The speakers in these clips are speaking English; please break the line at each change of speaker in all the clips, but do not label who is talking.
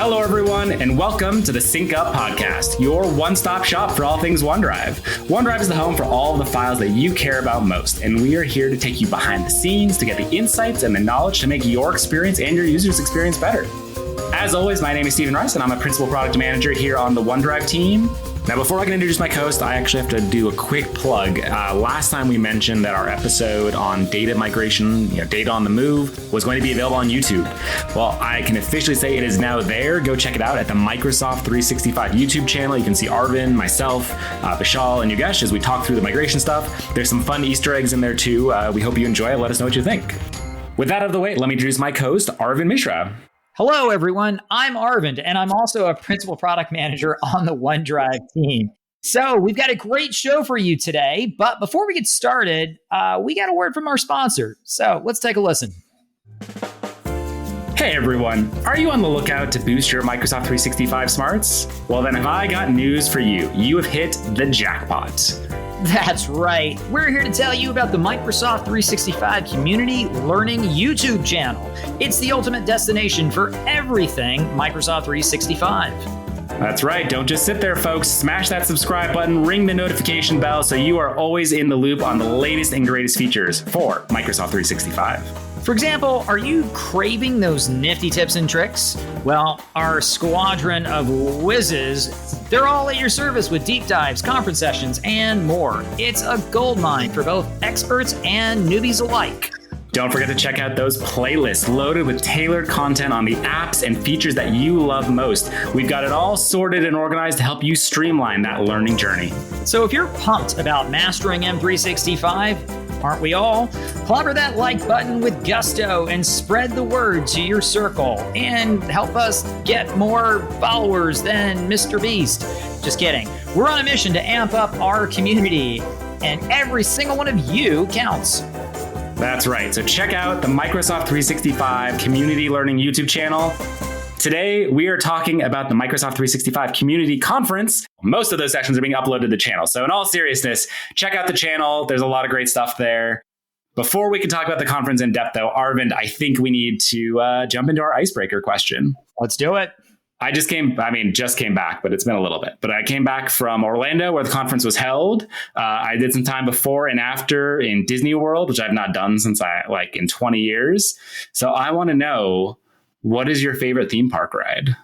Hello, everyone, and welcome to the Sync Up Podcast, your one-stop shop for all things OneDrive. OneDrive is the home for all the files that you care about most, and we are here to take you behind the scenes to get the insights and the knowledge to make your experience and your users' experience better. As always, my name is Stephen Rice, and I'm a Principal Product Manager here on the OneDrive team. Now, before I can introduce my co-host, I actually have to do a quick plug. Last time we mentioned that our episode on data migration, data on the move, was going to be available on YouTube. Well, I can officially say it is now there. Go check it out at the Microsoft 365 YouTube channel. You can see Arvind, myself, Vishal, and Yogesh as we talk through the migration stuff. There's some fun Easter eggs in there too. We hope you enjoy it. Let us know what you think. With that out of the way, let me introduce my co-host, Arvind Mishra.
Hello, everyone. I'm Arvind, and I'm also a Principal Product Manager on the OneDrive team. So we've got a great show for you today, but before we get started, we got a word from our sponsor. So let's take a listen.
Hey everyone, are you on the lookout to boost your Microsoft 365 smarts? Well then, have I got news for you. You have hit the jackpot.
That's right. We're here to tell you about the Microsoft 365 Community Learning YouTube channel. It's the ultimate destination for everything Microsoft 365.
That's right. Don't just sit there, folks. Smash that subscribe button, ring the notification bell so you are always in the loop on the latest and greatest features for Microsoft 365.
For example, are you craving those nifty tips and tricks? Well, our squadron of whizzes, they're all at your service with deep dives, conference sessions, and more. It's a goldmine for both experts and newbies alike.
Don't forget to check out those playlists loaded with tailored content on the apps and features that you love most. We've got it all sorted and organized to help you streamline that learning journey.
So if you're pumped about mastering M365, aren't we all? Clobber that like button with gusto and spread the word to your circle and help us get more followers than Mr. Beast. Just kidding. We're on a mission to amp up our community, and every single one of you counts.
That's right. So check out the Microsoft 365 Community Learning YouTube channel. Today, we are talking about the Microsoft 365 Community Conference. Most of those sections are being uploaded to the channel. So in all seriousness, check out the channel. There's a lot of great stuff there. Before we can talk about the conference in depth, though, Arvind, I think we need to jump into our icebreaker question.
Let's do it.
I just came back, but it's been a little bit. But I came back from Orlando where the conference was held. I did some time before and after in Disney World, which I've not done since in 20 years. So I want to know, what is your favorite theme park ride?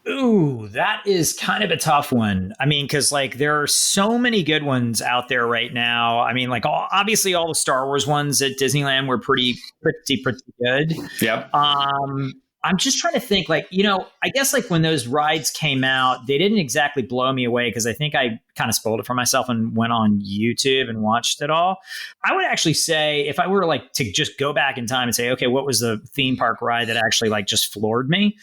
Ooh, that is kind of a tough one. I mean, because there are so many good ones out there right now. I mean, obviously all the Star Wars ones at Disneyland were pretty good.
Yep.
I'm just trying to think, I guess when those rides came out, they didn't exactly blow me away because I think I kind of spoiled it for myself and went on YouTube and watched it all. I would actually say if I were to just go back in time and say, okay, what was the theme park ride that actually just floored me?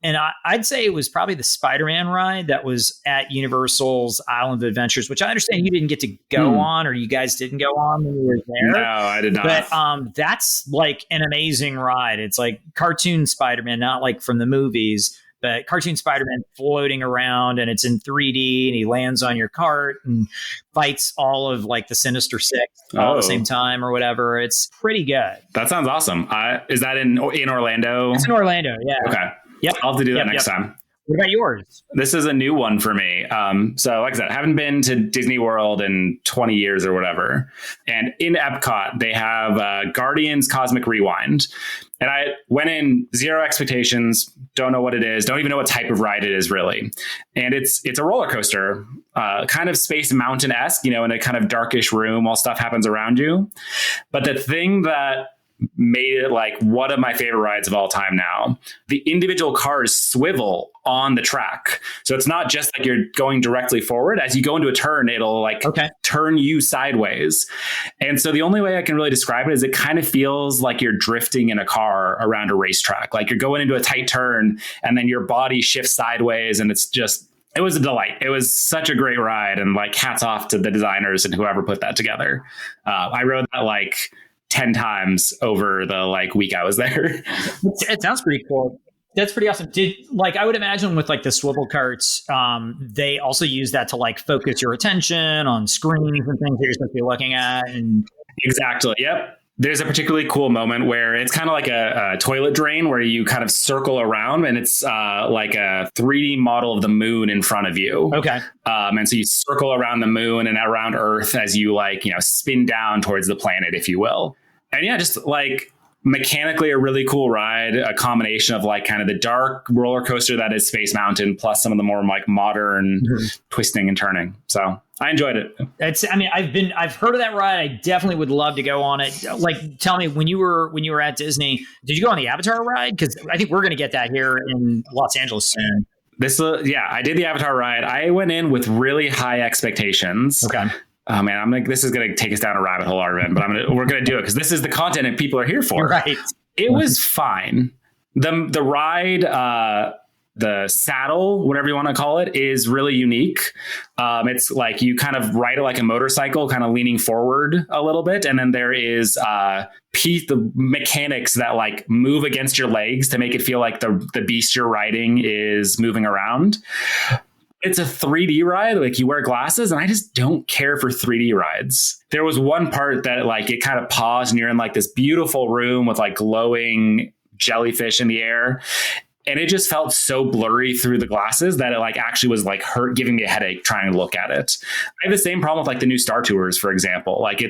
And I'd say it was probably the Spider-Man ride that was at Universal's Island of Adventures, which I understand you didn't get to go on, or you guys didn't go on when you were there.
No, I did not.
But that's an amazing ride. It's cartoon Spider-Man, not from the movies, but cartoon Spider-Man floating around, and it's in 3D, and he lands on your cart and fights all of the Sinister Six all at the same time or whatever. It's pretty good.
That sounds awesome. Is that in Orlando?
It's in Orlando, yeah.
Okay.
Yep.
I'll have to do that next time.
What about yours?
This is a new one for me. So like I said, I haven't been to Disney World in 20 years or whatever. And in Epcot, they have Guardians Cosmic Rewind. And I went in zero expectations, don't know what it is, don't even know what type of ride it is really. And it's a roller coaster, kind of Space Mountain-esque, in a kind of darkish room while stuff happens around you. But the thing that made it one of my favorite rides of all time now. The individual cars swivel on the track. So it's not just you're going directly forward. As you go into a turn, it'll turn you sideways. And so the only way I can really describe it is it kind of feels like you're drifting in a car around a racetrack. You're going into a tight turn and then your body shifts sideways, and it was a delight. It was such a great ride, and hats off to the designers and whoever put that together. I rode that 10 times over the week I was there.
It sounds pretty cool. That's pretty awesome. I would imagine with the swivel carts, they also use that to focus your attention on screens and things that you're supposed to be looking at. And
exactly. Yep. There's a particularly cool moment where it's kind of like a toilet drain where you kind of circle around, and it's like a 3D model of the moon in front of you.
Okay.
And so you circle around the moon and around Earth as you spin down towards the planet, if you will. And yeah, just like mechanically a really cool ride, a combination of like kind of the dark roller coaster that is Space Mountain plus some of the more like modern twisting and turning. So I enjoyed it.
I've heard of that ride. I definitely would love to go on it. Like, tell me, when you were at Disney, did you go on the Avatar ride? Because I think we're going to get that here in Los Angeles soon.
I did the Avatar ride. I went in with really high expectations.
Okay.
Oh man, this is going to take us down a rabbit hole, Arvin, but we're going to do it because this is the content that people are here for.
Right.
It was fine. The ride, the saddle, whatever you want to call it, is really unique. It's like you kind of ride it like a motorcycle, kind of leaning forward a little bit. And then there is the mechanics that like move against your legs to make it feel like the beast you're riding is moving around. It's a 3D ride. Like, you wear glasses, and I just don't care for 3D rides. There was one part that like it kind of paused and you're in like this beautiful room with like glowing jellyfish in the air. And it just felt so blurry through the glasses that it like actually was like giving me a headache trying to look at it. I have the same problem with like the new Star Tours, for example. Like,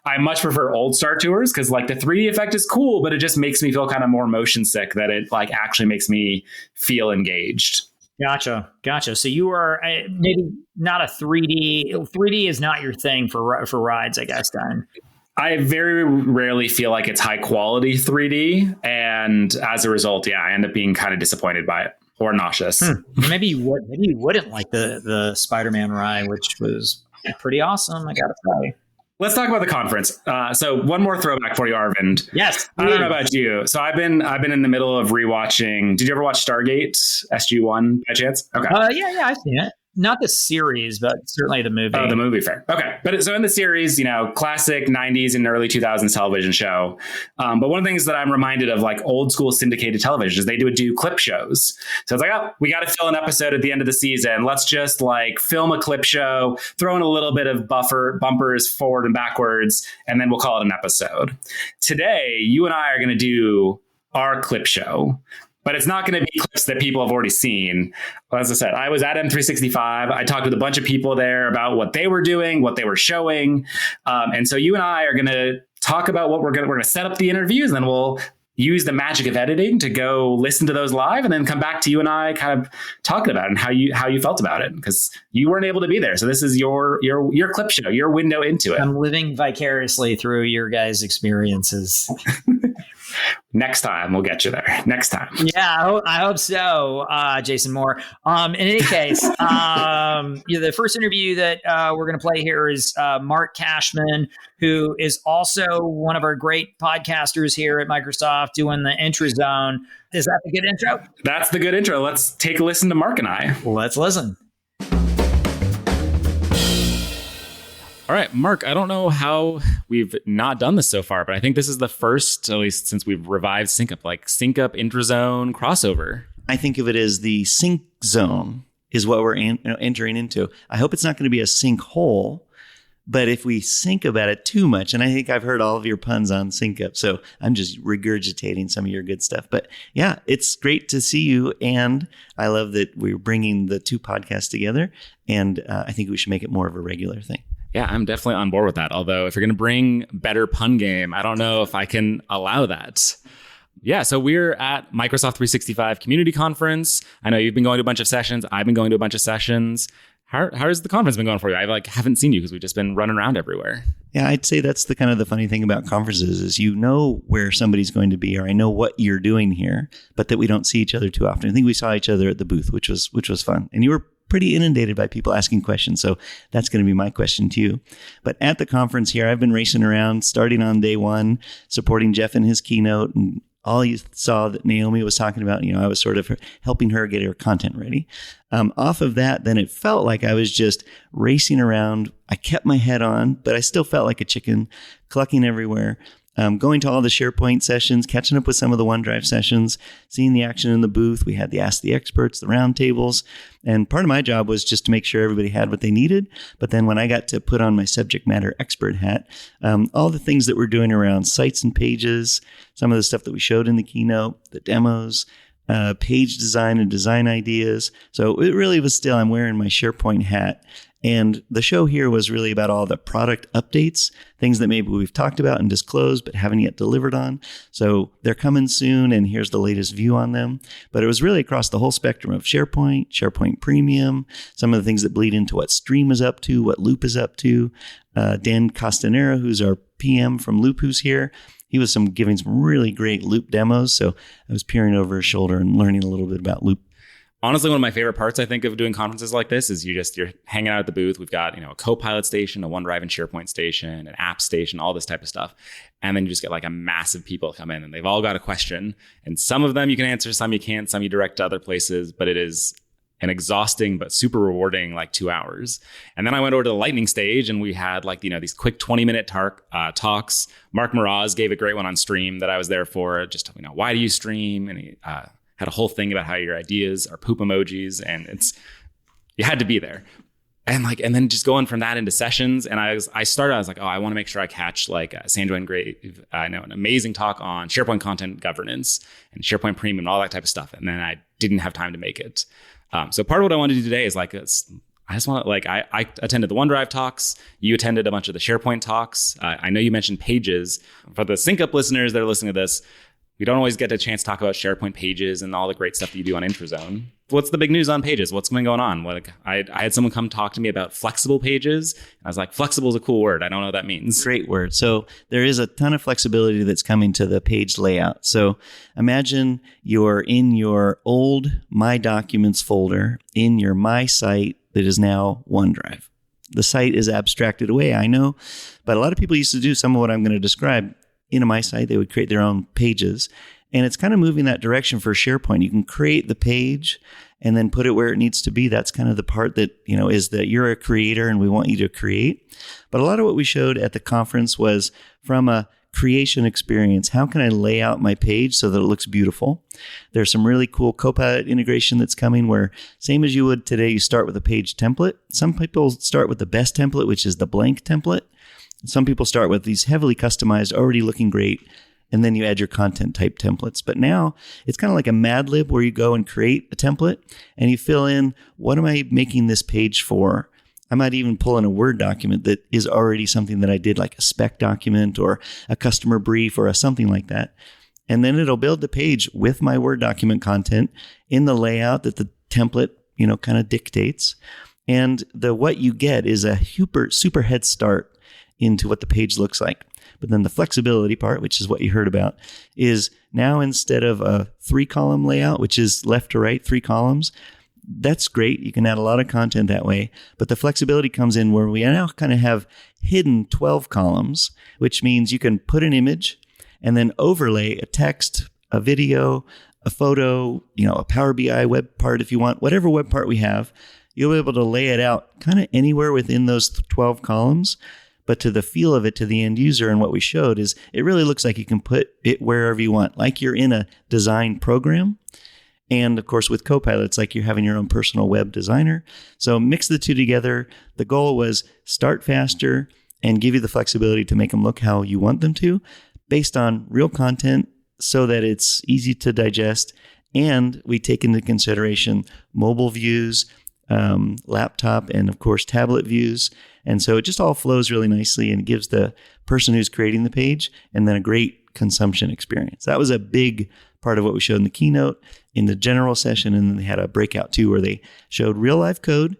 I much prefer old Star Tours because like the 3D effect is cool, but it just makes me feel kind of more motion sick that it like actually makes me feel engaged.
Gotcha. So you are maybe not a 3D. 3D is not your thing for rides, I guess, then.
I very rarely feel like it's high quality 3D. And as a result, I end up being kind of disappointed by it or nauseous.
Maybe you wouldn't like the Spider-Man ride, which was pretty awesome, I got to say.
Let's talk about the conference. So one more throwback for you, Arvind.
Yes.
I don't know about you. So I've been in the middle of rewatching. Did you ever watch Stargate SG-1 by chance? Okay.
Yeah, I've seen it. Not the series, but certainly the movie.
Oh, the movie, fair. Okay. But so in the series, classic 90s and early 2000s television show. But one of the things that I'm reminded of, like old school syndicated television, is they would do clip shows. So it's like, oh, we got to fill an episode at the end of the season. Let's just like film a clip show, throw in a little bit of bumpers forward and backwards, and then we'll call it an episode. Today, you and I are going to do our clip show. But it's not going to be clips that people have already seen. As I said, I was at M365. I talked with a bunch of people there about what they were doing, what they were showing. And so you and I are going to talk about what we're going to set up the interviews, and then we'll use the magic of editing to go listen to those live and then come back to you and I kind of talking about it and how you felt about it, because you weren't able to be there. So this is your clip show, your window into it.
I'm living vicariously through your guys' experiences.
Next time, we'll get you there. Next time.
Yeah, I hope so, Jason Moore. In any case, the first interview that we're going to play here is Mark Cashman, who is also one of our great podcasters here at Microsoft, doing the Intro Zone. Is that the good intro?
That's the good intro. Let's take a listen to Mark and I.
Let's listen.
All right, Mark, I don't know how we've not done this so far, but I think this is the first, at least since we've revived Sync Up, like Sync Up Intrazone crossover.
I think of it as the sync zone is what we're entering into. I hope it's not going to be a sinkhole, but if we think about it too much, and I think I've heard all of your puns on Sync Up, so I'm just regurgitating some of your good stuff. But yeah, it's great to see you, and I love that we're bringing the two podcasts together, and I think we should make it more of a regular thing.
Yeah, I'm definitely on board with that. Although if you're going to bring better pun game, I don't know if I can allow that. Yeah, so we're at Microsoft 365 Community Conference. I know you've been going to a bunch of sessions. I've been going to a bunch of sessions. How's the conference been going for you? I haven't seen you because we've just been running around everywhere.
Yeah, I'd say that's the kind of the funny thing about conferences is you know where somebody's going to be, or I know what you're doing here, but that we don't see each other too often. I think we saw each other at the booth, which was fun. And you were pretty inundated by people asking questions. So that's going to be my question to you. But at the conference here, I've been racing around starting on day one, supporting Jeff in his keynote. And all you saw that Naomi was talking about, I was sort of helping her get her content ready. Off of that, then it felt like I was just racing around. I kept my head on, but I still felt like a chicken clucking everywhere. going to all the SharePoint sessions, catching up with some of the OneDrive sessions, seeing the action in the booth. We had the Ask the Experts, the roundtables. And part of my job was just to make sure everybody had what they needed. But then when I got to put on my subject matter expert hat, all the things that we're doing around sites and pages, some of the stuff that we showed in the keynote, the demos, page design and design ideas. So it really was still, I'm wearing my SharePoint hat. And the show here was really about all the product updates, things that maybe we've talked about and disclosed, but haven't yet delivered on. So they're coming soon, and here's the latest view on them. But it was really across the whole spectrum of SharePoint, SharePoint Premium, some of the things that bleed into what Stream is up to, what Loop is up to. Dan Castanera, who's our PM from Loop, who's here, he was giving some really great Loop demos. So I was peering over his shoulder and learning a little bit about Loop.
Honestly, one of my favorite parts, I think, of doing conferences like this is you're hanging out at the booth. We've got, a Copilot station, a OneDrive and SharePoint station, an app station, all this type of stuff. And then you just get like a massive people come in and they've all got a question. And some of them you can answer, some you can't, some you direct to other places. But it is an exhausting but super rewarding 2 hours. And then I went over to the lightning stage and we had these quick 20-minute talks. Mark Mraz gave a great one on Stream that I was there for. Just, why do you stream? And he had a whole thing about how your ideas are poop emojis, and you had to be there. And then just going from that into sessions. And I was like, I want to make sure I catch Sanjoy Grave. I know an amazing talk on SharePoint content governance and SharePoint Premium and all that type of stuff. And then I didn't have time to make it. So part of what I want to do today is I just want to I attended the OneDrive talks. You attended a bunch of the SharePoint talks. I know you mentioned pages. For the Sync Up listeners that are listening to this, we don't always get a chance to talk about SharePoint pages and all the great stuff that you do on IntraZone. What's the big news on pages? What's been going on? I had someone come talk to me about flexible pages. And I was like, flexible is a cool word. I don't know what that means.
Great word. So there is a ton of flexibility that's coming to the page layout. So imagine you're in your old My Documents folder in your My Site that is now OneDrive. The site is abstracted away, I know, but a lot of people used to do some of what I'm going to describe. In a My Site, they would create their own pages. And it's kind of moving that direction for SharePoint. You can create the page and then put it where it needs to be. That's kind of the part that, is that you're a creator and we want you to create. But a lot of what we showed at the conference was from a creation experience. How can I lay out my page so that it looks beautiful? There's some really cool Copilot integration that's coming where, same as you would today, you start with a page template. Some people start with the best template, which is the blank template. Some people start with these heavily customized, already looking great, and then you add your content type templates. But now it's kind of like a Mad Lib where you go and create a template and you fill in, what am I making this page for? I might even pull in a Word document that is already something that I did, like a spec document or a customer brief or something like that. And then it'll build the page with my Word document content in the layout that the template, kind of dictates. And what you get is a super head start into what the page looks like. But then the flexibility part, which is what you heard about, is now instead of a 3-column layout, which is left to right, 3 columns, that's great. You can add a lot of content that way. But the flexibility comes in where we now kind of have hidden 12 columns, which means you can put an image and then overlay a text, a video, a photo, a Power BI web part if you want, whatever web part we have, you'll be able to lay it out kind of anywhere within those 12 columns. But to the feel of it to the end user and what we showed is it really looks like you can put it wherever you want, like you're in a design program. And of course, with Copilot, it's like you're having your own personal web designer. So mix the two together. The goal was start faster and give you the flexibility to make them look how you want them to based on real content so that it's easy to digest. And we take into consideration mobile views, laptop, and of course, tablet views. And so it just all flows really nicely and gives the person who's creating the page and then a great consumption experience. That was a big part of what we showed in the keynote, in the general session, and then they had a breakout too where they showed real life code,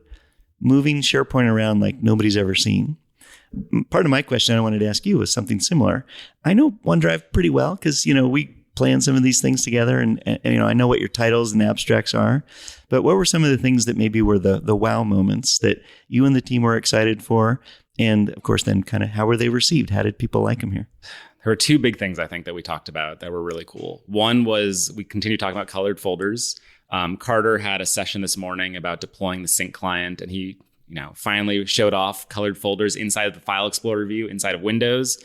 moving SharePoint around like nobody's ever seen. Part of my question I wanted to ask you was something similar. I know OneDrive pretty well because, we plan some of these things together and I know what your titles and abstracts are, but what were some of the things that maybe were the wow moments that you and the team were excited for? And of course, then kind of how were they received? How did people like them here?
There were 2 big things I think that we talked about that were really cool. One was we continued talking about colored folders. Carter had a session this morning about deploying the sync client, and he finally showed off colored folders inside of the File Explorer view inside of Windows.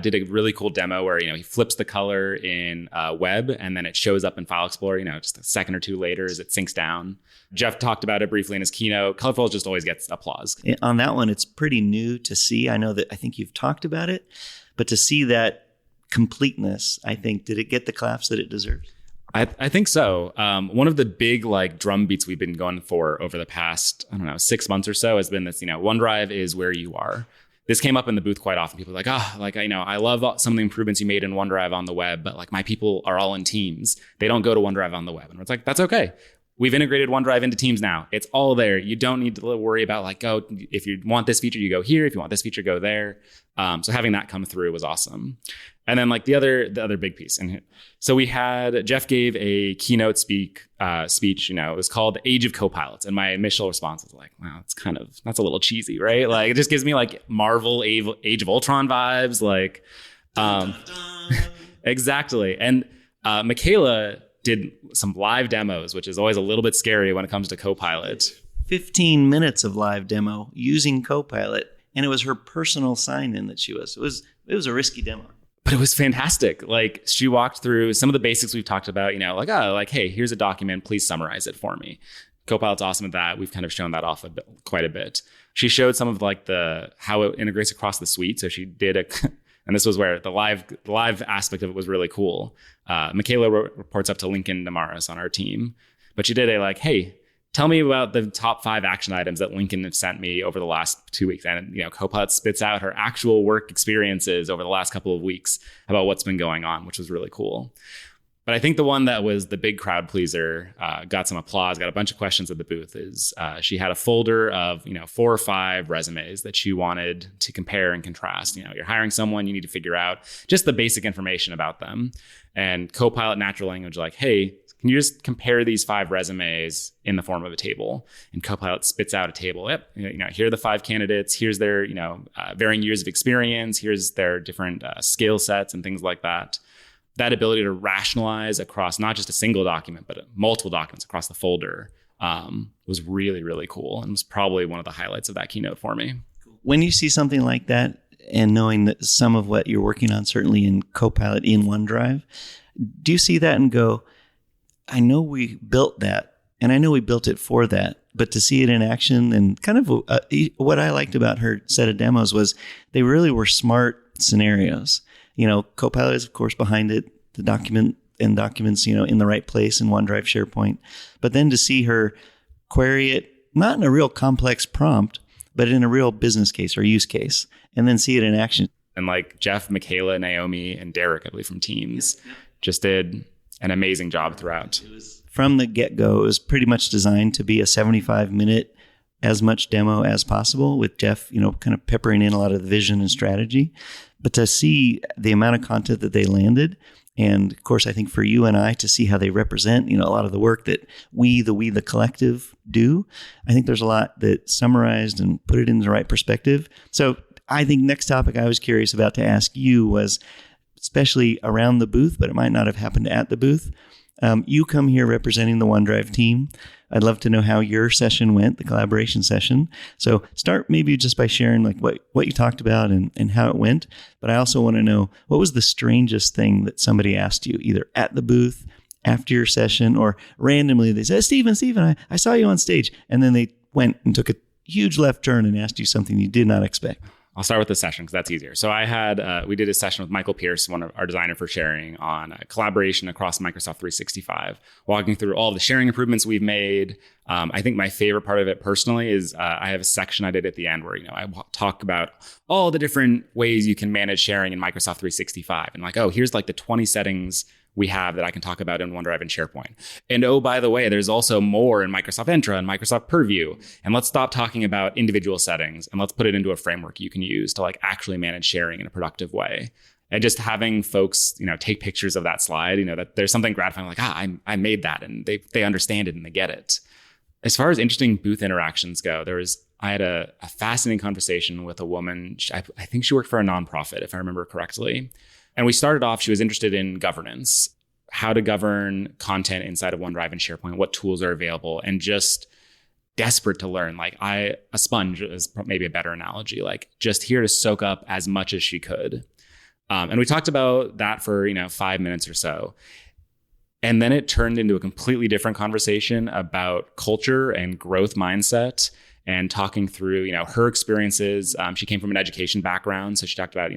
Did a really cool demo where, he flips the color in web and then it shows up in File Explorer, just a second or two later as it syncs down. Jeff talked about it briefly in his keynote. Colorful just always gets applause.
On that one, it's pretty new to see. I think you've talked about it, but to see that completeness, I think, did it get the claps that it deserves?
I think so. One of the big drum beats we've been going for over the past, 6 months or so has been this, OneDrive is where you are. This came up in the booth quite often. People are like, I love some of the improvements you made in OneDrive on the web, but my people are all in Teams. They don't go to OneDrive on the web. And it's like, that's okay. We've integrated OneDrive into Teams now. It's all there. You don't need to worry about if you want this feature, you go here. If you want this feature, go there. So having that come through was awesome. And then the other big piece. And so Jeff gave a keynote speech, it was called The Age of Copilots. And my initial response was wow, that's a little cheesy, right? It just gives me Marvel Age of Ultron vibes. Exactly. And Michaela did some live demos, which is always a little bit scary when it comes to Copilot.
15 minutes of live demo using Copilot. And it was her personal sign-in that she was. It was a risky demo.
But it was fantastic. She walked through some of the basics we've talked about, hey, here's a document, please summarize it for me. Copilot's awesome at that. We've kind of shown that off quite a bit. She showed some of how it integrates across the suite. So she did and this was where the live aspect of it was really cool. Michaela reports up to Lincoln Damaris on our team, but she did hey, tell me about the top 5 action items that Lincoln have sent me over the last 2 weeks. And, Copilot spits out her actual work experiences over the last couple of weeks about what's been going on, which was really cool. But I think the one that was the big crowd pleaser, got some applause, got a bunch of questions at the booth, is she had a folder of, 4 or 5 resumes that she wanted to compare and contrast. You're hiring someone, you need to figure out just the basic information about them. And Copilot natural language, hey, can you just compare these 5 resumes in the form of a table? And Copilot spits out a table. Yep, here are the 5 candidates. Here's their, varying years of experience. Here's their different skill sets and things like that. That ability to rationalize across not just a single document, but multiple documents across the folder was really, really cool, and was probably one of the highlights of that keynote for me.
When you see something like that, and knowing that some of what you're working on, certainly in Copilot in OneDrive, do you see that and go, I know we built that, and I know we built it for that, but to see it in action, and kind of what I liked about her set of demos was they really were smart scenarios. Copilot is, of course, behind it, the documents, in the right place in OneDrive, SharePoint. But then to see her query it, not in a real complex prompt, but in a real business case or use case, and then see it in action.
And Jeff, Michaela, Naomi, and Derek, I believe, from Teams, just did an amazing job throughout.
From the get-go, it was pretty much designed to be a 75-minute, as much demo as possible, with Jeff, kind of peppering in a lot of the vision and strategy. But to see the amount of content that they landed, and of course, I think for you and I to see how they represent, a lot of the work that the collective do, I think there's a lot that summarized and put it in the right perspective. So I think next topic I was curious about to ask you was, especially around the booth, but it might not have happened at the booth. You come here representing the OneDrive team. I'd love to know how your session went, the collaboration session. So start maybe just by sharing what you talked about and how it went. But I also want to know, what was the strangest thing that somebody asked you, either at the booth, after your session, or randomly they said, Stephen, I saw you on stage. And then they went and took a huge left turn and asked you something you did not expect.
I'll start with the session because that's easier. So we did a session with Michael Pierce, one of our designer for sharing, on collaboration across Microsoft 365, walking through all the sharing improvements we've made. I think my favorite part of it personally is I have a section I did at the end where, I talk about all the different ways you can manage sharing in Microsoft 365. And here's the 20 settings we have that I can talk about in OneDrive and SharePoint. And oh, by the way, there's also more in Microsoft Entra and Microsoft Purview. And let's stop talking about individual settings and let's put it into a framework you can use to actually manage sharing in a productive way. And just having folks, take pictures of that slide, that there's something gratifying, I made that, and they understand it and they get it. As far as interesting booth interactions go, I had a fascinating conversation with a woman. I think she worked for a nonprofit, if I remember correctly. And we started off, she was interested in governance, how to govern content inside of OneDrive and SharePoint, what tools are available, and just desperate to learn. Like a sponge is maybe a better analogy, like just here to soak up as much as she could. And we talked about that for, 5 minutes or so. And then it turned into a completely different conversation about culture and growth mindset and talking through, her experiences. She came from an education background. So she talked about,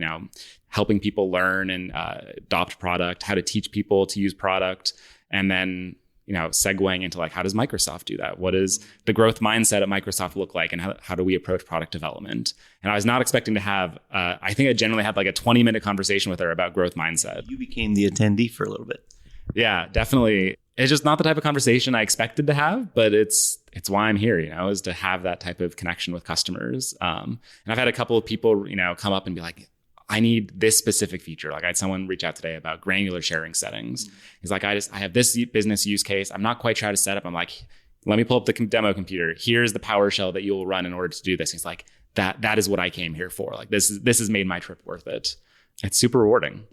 helping people learn and adopt product, how to teach people to use product. And then, segueing into like, how does Microsoft do that? What does the growth mindset at Microsoft look like? And how do we approach product development? And I was not expecting to have, I think I generally had like a 20-minute conversation with her about growth mindset.
You became the attendee for a little bit.
Yeah, definitely. It's just not the type of conversation I expected to have, but it's why I'm here, is to have that type of connection with customers. And I've had a couple of people, come up and be like, I need this specific feature. Like I had someone reach out today about granular sharing settings. He's like, I have this business use case. I'm not quite sure how to set up. I'm like, let me pull up the demo computer. Here's the PowerShell that you will run in order to do this. He's like, that is what I came here for. Like this has made my trip worth it. It's super rewarding.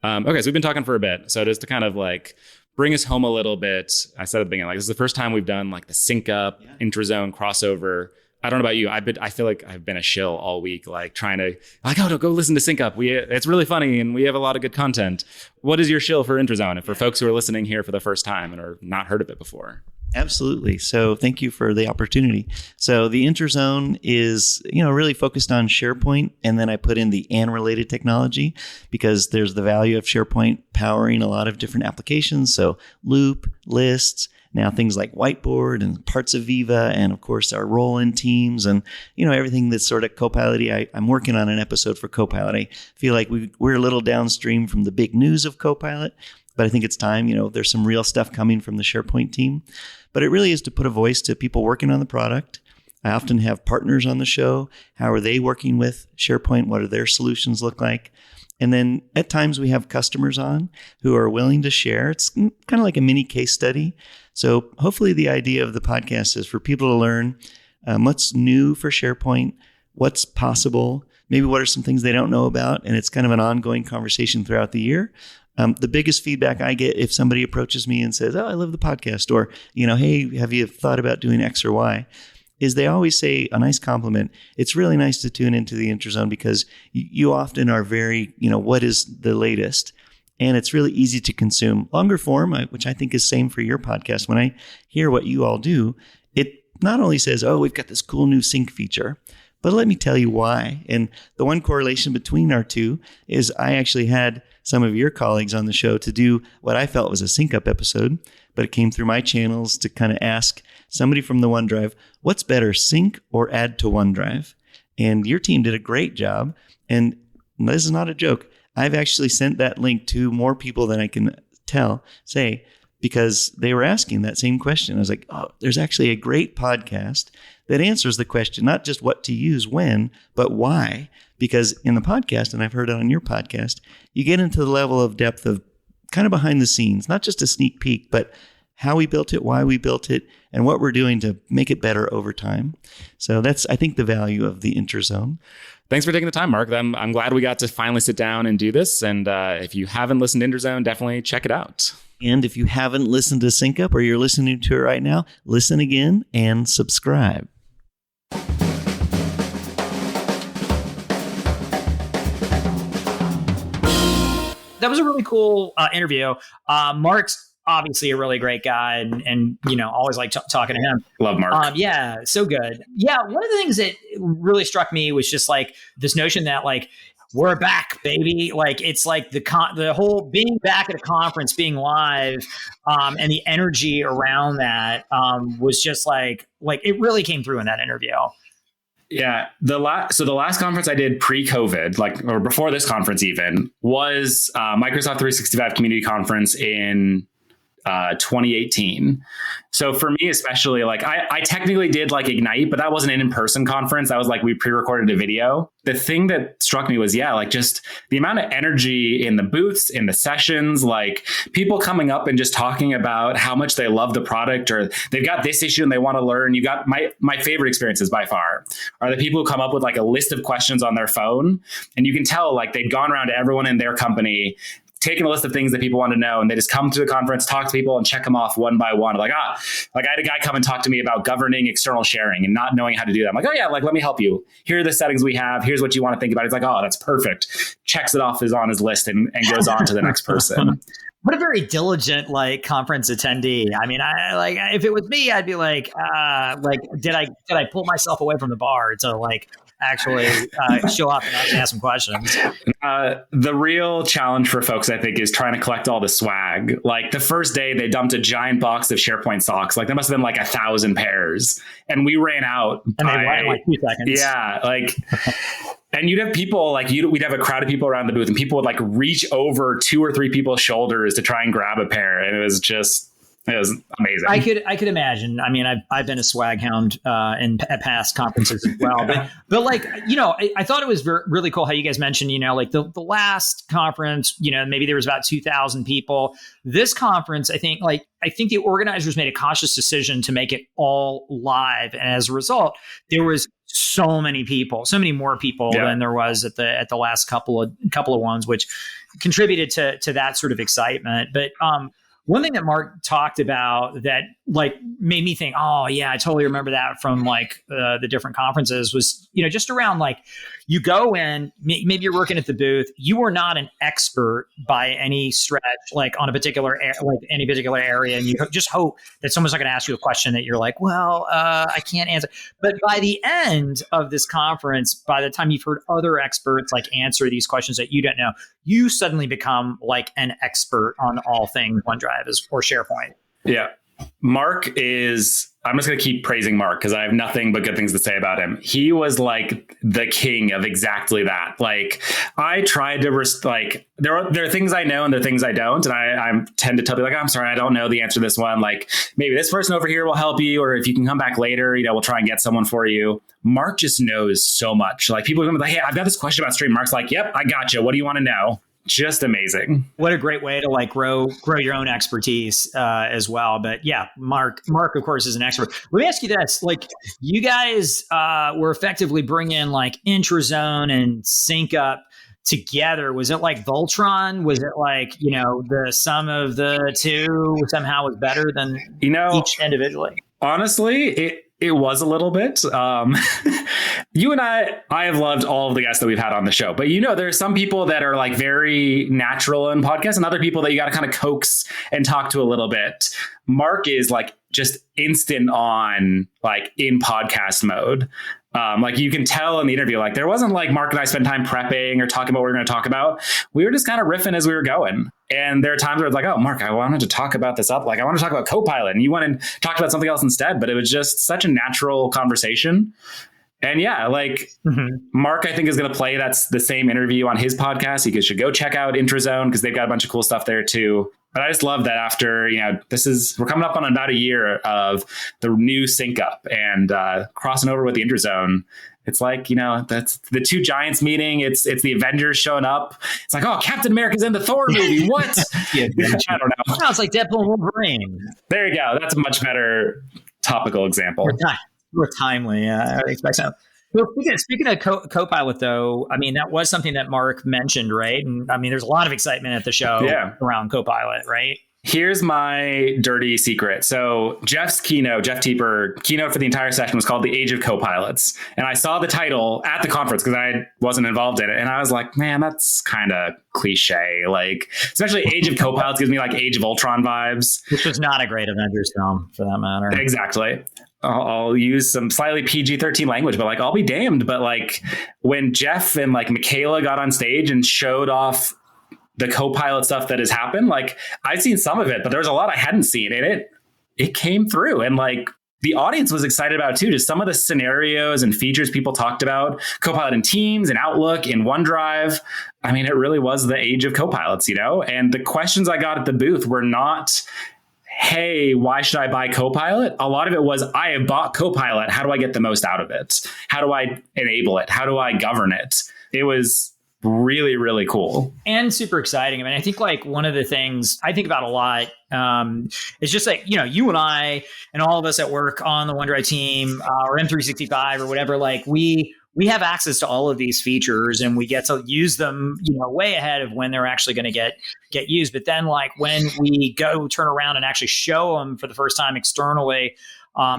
Okay, so we've been talking for a bit. So just to kind of like bring us home a little bit, I said at the beginning, like this is the first time we've done like the sync up, intrazone crossover. I don't know about you. I feel like I've been a shill all week, like trying to like, oh, no, go listen to Sync Up. It's really funny and we have a lot of good content. What is your shill for intrazone? And for folks who are listening here for the first time and are not heard of it before?
Absolutely. So thank you for the opportunity. So the intrazone is, really focused on SharePoint. And then I put in the and related technology because there's the value of SharePoint powering a lot of different applications. So Loop, lists, now things like Whiteboard and parts of Viva, and of course our roll-in teams and, everything that's sort of Copilot-y. I'm working on an episode for Copilot. I feel like we're a little downstream from the big news of Copilot, but I think it's time, there's some real stuff coming from the SharePoint team. But it really is to put a voice to people working on the product. I often have partners on the show. How are they working with SharePoint? What do their solutions look like? And then at times we have customers on who are willing to share. It's kind of like a mini case study. So hopefully the idea of the podcast is for people to learn what's new for SharePoint, what's possible, maybe what are some things they don't know about. And it's kind of an ongoing conversation throughout the year. The biggest feedback I get if somebody approaches me and says, oh, I love the podcast, or, hey, have you thought about doing X or Y? Is they always say a nice compliment. It's really nice to tune into the intrazone because you often are very, what is the latest? And it's really easy to consume. Longer form, which I think is same for your podcast. When I hear what you all do, it not only says, oh, we've got this cool new sync feature, but let me tell you why. And the one correlation between our two is I actually had some of your colleagues on the show to do what I felt was a sync up episode, but it came through my channels to kind of ask somebody from the OneDrive, what's better, sync or add to OneDrive? And your team did a great job. And this is not a joke. I've actually sent that link to more people than I can say, because they were asking that same question. I was like, oh, there's actually a great podcast that answers the question, not just what to use when, but why. Because in the podcast, and I've heard it on your podcast, you get into the level of depth of kind of behind the scenes, not just a sneak peek, but how we built it, why we built it, and what we're doing to make it better over time. So that's, I think, the value of the intrazone.
Thanks for taking the time, Mark. I'm glad we got to finally sit down and do this. And if you haven't listened to intrazone, definitely check it out.
And if you haven't listened to Sync Up or you're listening to it right now, listen again and subscribe.
That was a really cool interview. Mark's obviously a really great guy and always like talking to him.
Love Mark.
Yeah, so good. Yeah, one of the things that really struck me was just like this notion that like, we're back, baby. Like it's like the whole being back at a conference, being live, and the energy around that was just like it really came through in that interview.
Yeah. The last conference I did pre-COVID, or before this conference even, was Microsoft 365 Community Conference in 2018. So for me, especially, like I technically did like Ignite, but that wasn't an in-person conference. That was like we pre-recorded a video. The thing that struck me was, like just the amount of energy in the booths, in the sessions, like people coming up and just talking about how much they love the product or they've got this issue and they want to learn. You got my favorite experiences by far are the people who come up with like a list of questions on their phone. And you can tell like they'd gone around to everyone in their company taken a list of things that people want to know, and they just come to the conference, talk to people, and check them off one by one. Like I had a guy come and talk to me about governing external sharing and not knowing how to do that. I'm like, oh yeah, like let me help you. Here are the settings we have. Here's what you want to think about. He's like, oh, that's perfect. Checks it off, is on his list, and goes on to the next person.
What a very diligent conference attendee. I mean, if it was me, I'd be like, did I pull myself away from the bar to actually show up and actually ask some questions?
The real challenge for folks, I think, is trying to collect all the swag. Like the first day, they dumped a giant box of SharePoint socks. Like there must have been 1,000 pairs, and we ran out.
And they went in 2 seconds.
Yeah, and you'd have people we'd have a crowd of people around the booth, and people would reach over 2 or 3 people's shoulders to try and grab a pair, and it was amazing.
I could imagine. I mean, I've been a swag hound at past conferences as well. But I thought it was really cool how you guys mentioned, the last conference, maybe there was about 2,000 people. This conference, I think the organizers made a cautious decision to make it all live, and as a result, there was so many more people than there was at the last couple of ones, which contributed to that sort of excitement. But one thing that Mark talked about that made me think, oh yeah, I totally remember that from the different conferences was, just around you go in, maybe you're working at the booth, you are not an expert by any stretch, on a particular, any particular area. And you just hope that someone's not going to ask you a question that you're I can't answer. But by the end of this conference, by the time you've heard other experts answer these questions that you don't know, you suddenly become an expert on all things OneDrive or SharePoint.
Yeah. Mark is, I'm just going to keep praising Mark because I have nothing but good things to say about him. He was the king of exactly that. I tried to, there are things I know and there are things I don't. And I tend to tell people I'm sorry, I don't know the answer to this one. Maybe this person over here will help you, or if you can come back later, we'll try and get someone for you. Mark just knows so much. People come hey, I've got this question about stream. Mark's yep, I got you. What do you want to know? Just amazing.
What a great way to grow your own expertise as well. But yeah, Mark of course is an expert. Let me ask you this: you guys were effectively bringing Intrazone and Sync Up together. Was it like Voltron? Was it the sum of the two somehow was better than each individually?
Honestly, it was a little bit. You and I have loved all of the guests that we've had on the show, but there are some people that are very natural in podcasts and other people that you got to kind of coax and talk to a little bit. Mark is just instant on in podcast mode. You can tell in the interview, there wasn't Mark and I spent time prepping or talking about what we were going to talk about. We were just kind of riffing as we were going. And there are times where it's oh, Mark, I wanted to talk about this up. I want to talk about Copilot, and you went and talked about something else instead, but it was just such a natural conversation. And yeah, Mark, I think is going to play that's the same interview on his podcast. You should go check out Intrazone because they've got a bunch of cool stuff there too. But I just love that after, we're coming up on about a year of the new Sync Up and crossing over with the Intrazone. It's that's the two giants meeting. It's the Avengers showing up. It's oh, Captain America's in the Thor movie. What? I don't know.
No, it's like Deadpool and Wolverine.
There you go. That's a much better topical example.
More timely. I would expect so. Well, speaking of Copilot, though, I mean, that was something that Mark mentioned, right? And I mean, there's a lot of excitement at the show around Copilot, right?
Here's my dirty secret. So Jeff Teeper keynote for the entire session was called The Age of Copilots. And I saw the title at the conference because I wasn't involved in it. And I was man, that's kind of cliche. Especially Age of Copilots gives me Age of Ultron vibes.
Which was not a great Avengers film for that matter.
Exactly. I'll use some slightly PG-13 language, but I'll be damned. But when Jeff and Michaela got on stage and showed off the Copilot stuff that has happened, I've seen some of it, but there's a lot I hadn't seen, and it came through. And the audience was excited about it too. Just some of the scenarios and features people talked about, Copilot in Teams and Outlook in OneDrive. I mean, it really was the age of Copilots, and the questions I got at the booth were not, hey, why should I buy Copilot? A lot of it was, I have bought Copilot. How do I get the most out of it? How do I enable it? How do I govern it? It was really, really cool.
And super exciting. I mean, I think one of the things I think about a lot is just you and I and all of us that work on the OneDrive team or M365 or whatever, we we have access to all of these features and we get to use them, way ahead of when they're actually going to get used. But then like when we go turn around and actually show them for the first time externally,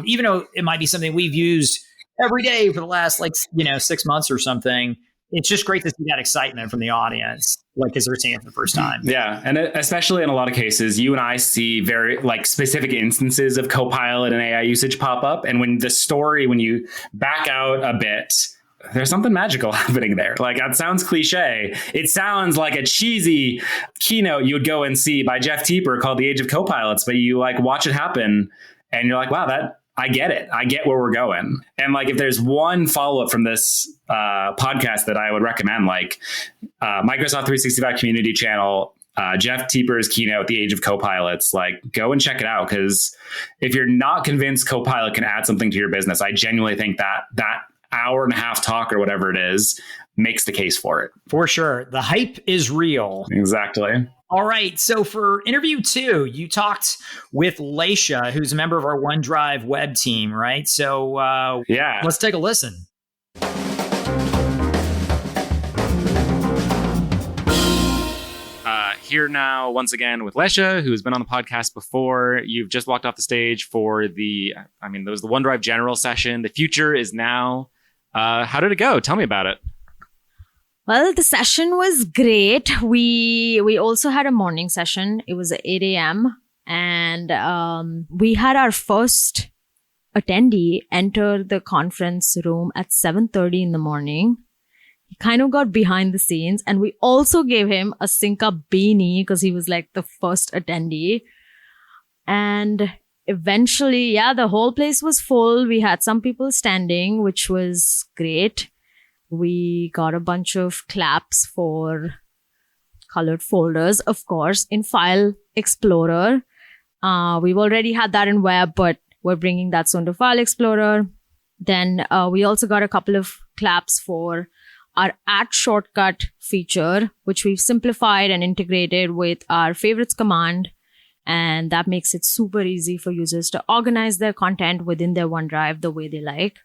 even though it might be something we've used every day for the last 6 months or something, it's just great to see that excitement from the audience, as they're seeing it for the first time.
Yeah. And especially in a lot of cases, you and I see very specific instances of Copilot and AI usage pop up. And when you back out a bit, there's something magical happening there. That sounds cliche. It sounds like a cheesy keynote you would go and see by Jeff Teeper called The Age of Copilots, but you watch it happen and you're like, wow, I get it. I get where we're going. And if there's one follow-up from this podcast that I would recommend, Microsoft 365 community channel, Jeff Teeper's keynote, The Age of Copilots, go and check it out. Because if you're not convinced Copilot can add something to your business, I genuinely think that hour and a half talk or whatever it is makes the case for it.
For sure. The hype is real.
Exactly.
All right. So for interview 2, you talked with Laisha, who's a member of our OneDrive web team, right? So let's take a listen.
Here now, once again, with Lesha, who's been on the podcast before. You've just walked off the stage for there was the OneDrive General session. The future is now. How did it go? Tell me about it.
Well, the session was great. We also had a morning session. It was at 8 a.m. And we had our first attendee enter the conference room at 7:30 in the morning. He kind of got behind the scenes, and we also gave him a sync up beanie because he was the first attendee. And eventually, the whole place was full. We had some people standing, which was great. We got a bunch of claps for colored folders, of course, in File Explorer. We've already had that in web, but we're bringing that soon to File Explorer. Then we also got a couple of claps for our add shortcut feature, which we've simplified and integrated with our favorites command. And that makes it super easy for users to organize their content within their OneDrive the way they like.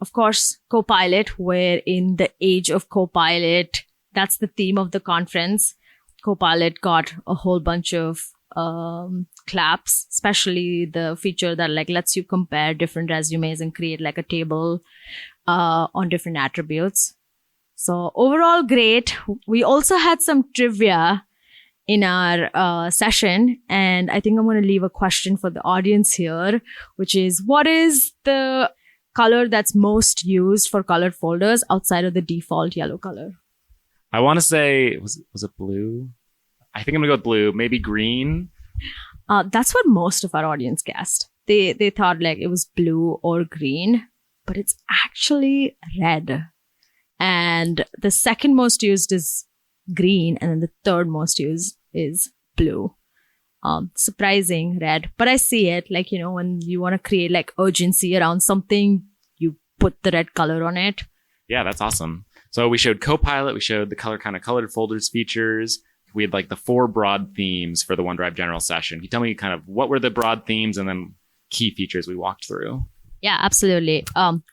Of course, Copilot, we're in the age of Copilot. That's the theme of the conference. Copilot got a whole bunch of claps, especially the feature that lets you compare different resumes and create a table on different attributes. So overall, great. We also had some trivia in our session, and I think I'm going to leave a question for the audience here, which is, what is the color that's most used for colored folders outside of the default yellow color?
I want to say, was it blue? I think I'm going to go with blue, maybe green.
That's what most of our audience guessed. They thought it was blue or green, but it's actually red. And the second most used is green, and then the third most used is blue. Surprising red, but I see it when you want to create urgency around something, you put the red color on it.
Yeah, that's awesome. So we showed Copilot, we showed the colored folders features. We had the 4 broad themes for the OneDrive General session. Can you tell me what were the broad themes and then key features we walked through?
Yeah, absolutely.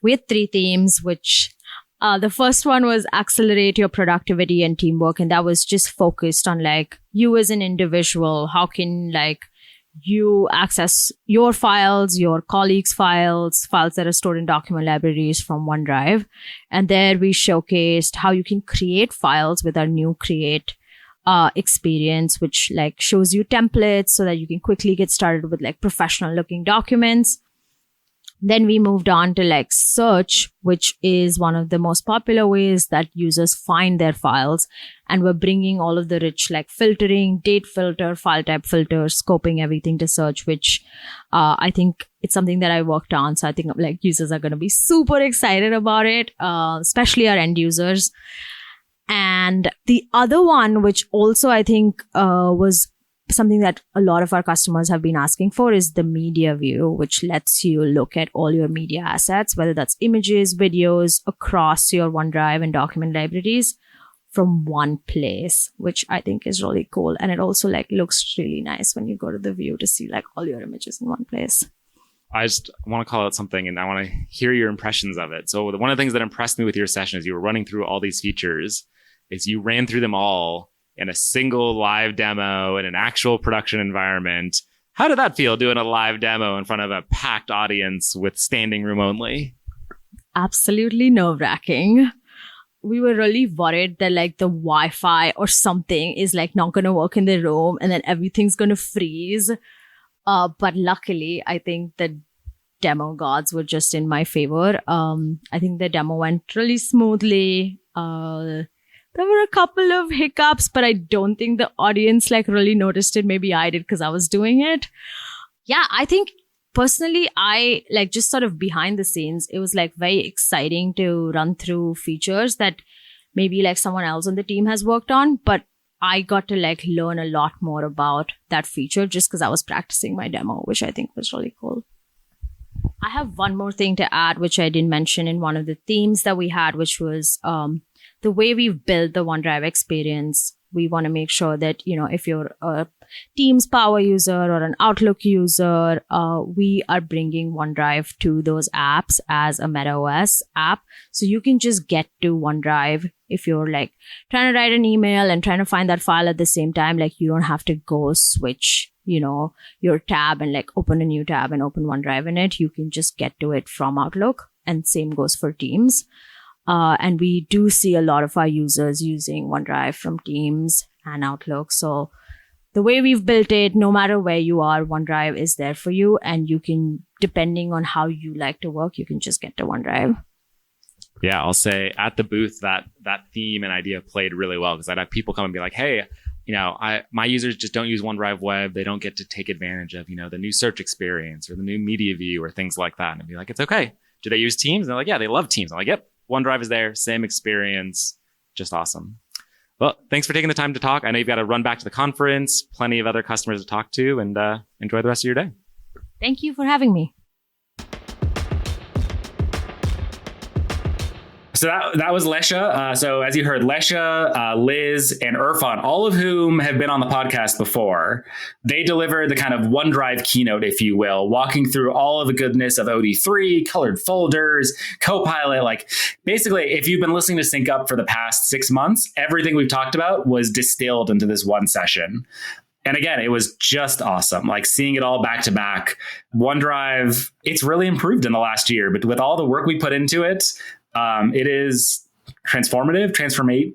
We had 3 themes, which the first one was accelerate your productivity and teamwork. And that was just focused on you as an individual. How can you access your files, your colleagues' files that are stored in document libraries from OneDrive. And there we showcased how you can create files with our new Create experience, which shows you templates so that you can quickly get started with professional looking documents. Then we moved on to search, which is one of the most popular ways that users find their files. And we're bringing all of the rich filtering, date filter, file type filter, scoping everything to search, which I think it's something that I worked on. So I think users are going to be super excited about it, especially our end users. And the other one, which also I think was something that a lot of our customers have been asking for, is the media view, which lets you look at all your media assets, whether that's images, videos, across your OneDrive and document libraries from one place, which I think is really cool. And it also looks really nice when you go to the view to see all your images in one place.
I just want to call out something and I want to hear your impressions of it. So one of the things that impressed me with your session is you were running through all these features is you ran through them all in a single live demo in an actual production environment. How did that feel doing a live demo in front of a packed audience with standing room only?
Absolutely nerve-wracking. We were really worried that like the Wi-Fi or something is like not going to work in the room and then everything's going to freeze. But luckily, I think the demo gods were just in my favor. I think the demo went really smoothly. There were a couple of hiccups, but I don't think the audience like really noticed it. Maybe I did because I was doing it. Yeah, I think personally, I like just sort of behind the scenes, it was like very exciting to run through features that maybe like someone else on the team has worked on, but I got to like learn a lot more about that feature just because I was practicing my demo, which I think was really cool. I have one more thing to add, which I didn't mention in one of the themes that we had, which was the way we've built the OneDrive experience. We want to make sure that, you know, if you're a Teams Power user or an Outlook user, we are bringing OneDrive to those apps as a macOS app. So you can just get to OneDrive if you're like trying to write an email and trying to find that file at the same time. Like you don't have to go switch, you know, your tab and like open a new tab and open OneDrive in it. You can just get to it from Outlook, and same goes for Teams. And we do see a lot of our users using OneDrive from Teams and Outlook. So the way we've built it, no matter where you are, OneDrive is there for you. And you can, depending on how you like to work, you can just get to OneDrive.
Yeah, I'll say at the booth that theme and idea played really well because I'd have people come and be like, hey, you know, my users just don't use OneDrive Web. They don't get to take advantage of, you know, the new search experience or the new media view or things like that. And I'd be like, it's okay. Do they use Teams? And they're like, yeah, they love Teams. I'm like, yep. OneDrive is there, same experience, just awesome. Well, thanks for taking the time to talk. I know you've got to run back to the conference, plenty of other customers to talk to, and enjoy the rest of your day.
Thank you for having me.
So that was Lesha. So as you heard, Lesha, Liz, and Irfan, all of whom have been on the podcast before, they delivered the kind of OneDrive keynote, if you will, walking through all of the goodness of OD3, colored folders, Copilot. Like basically, if you've been listening to Sync Up for the past 6 months, everything we've talked about was distilled into this one session. And again, it was just awesome. Like seeing it all back to back. OneDrive, it's really improved in the last year, but with all the work we put into it, it is transformative,
transformational,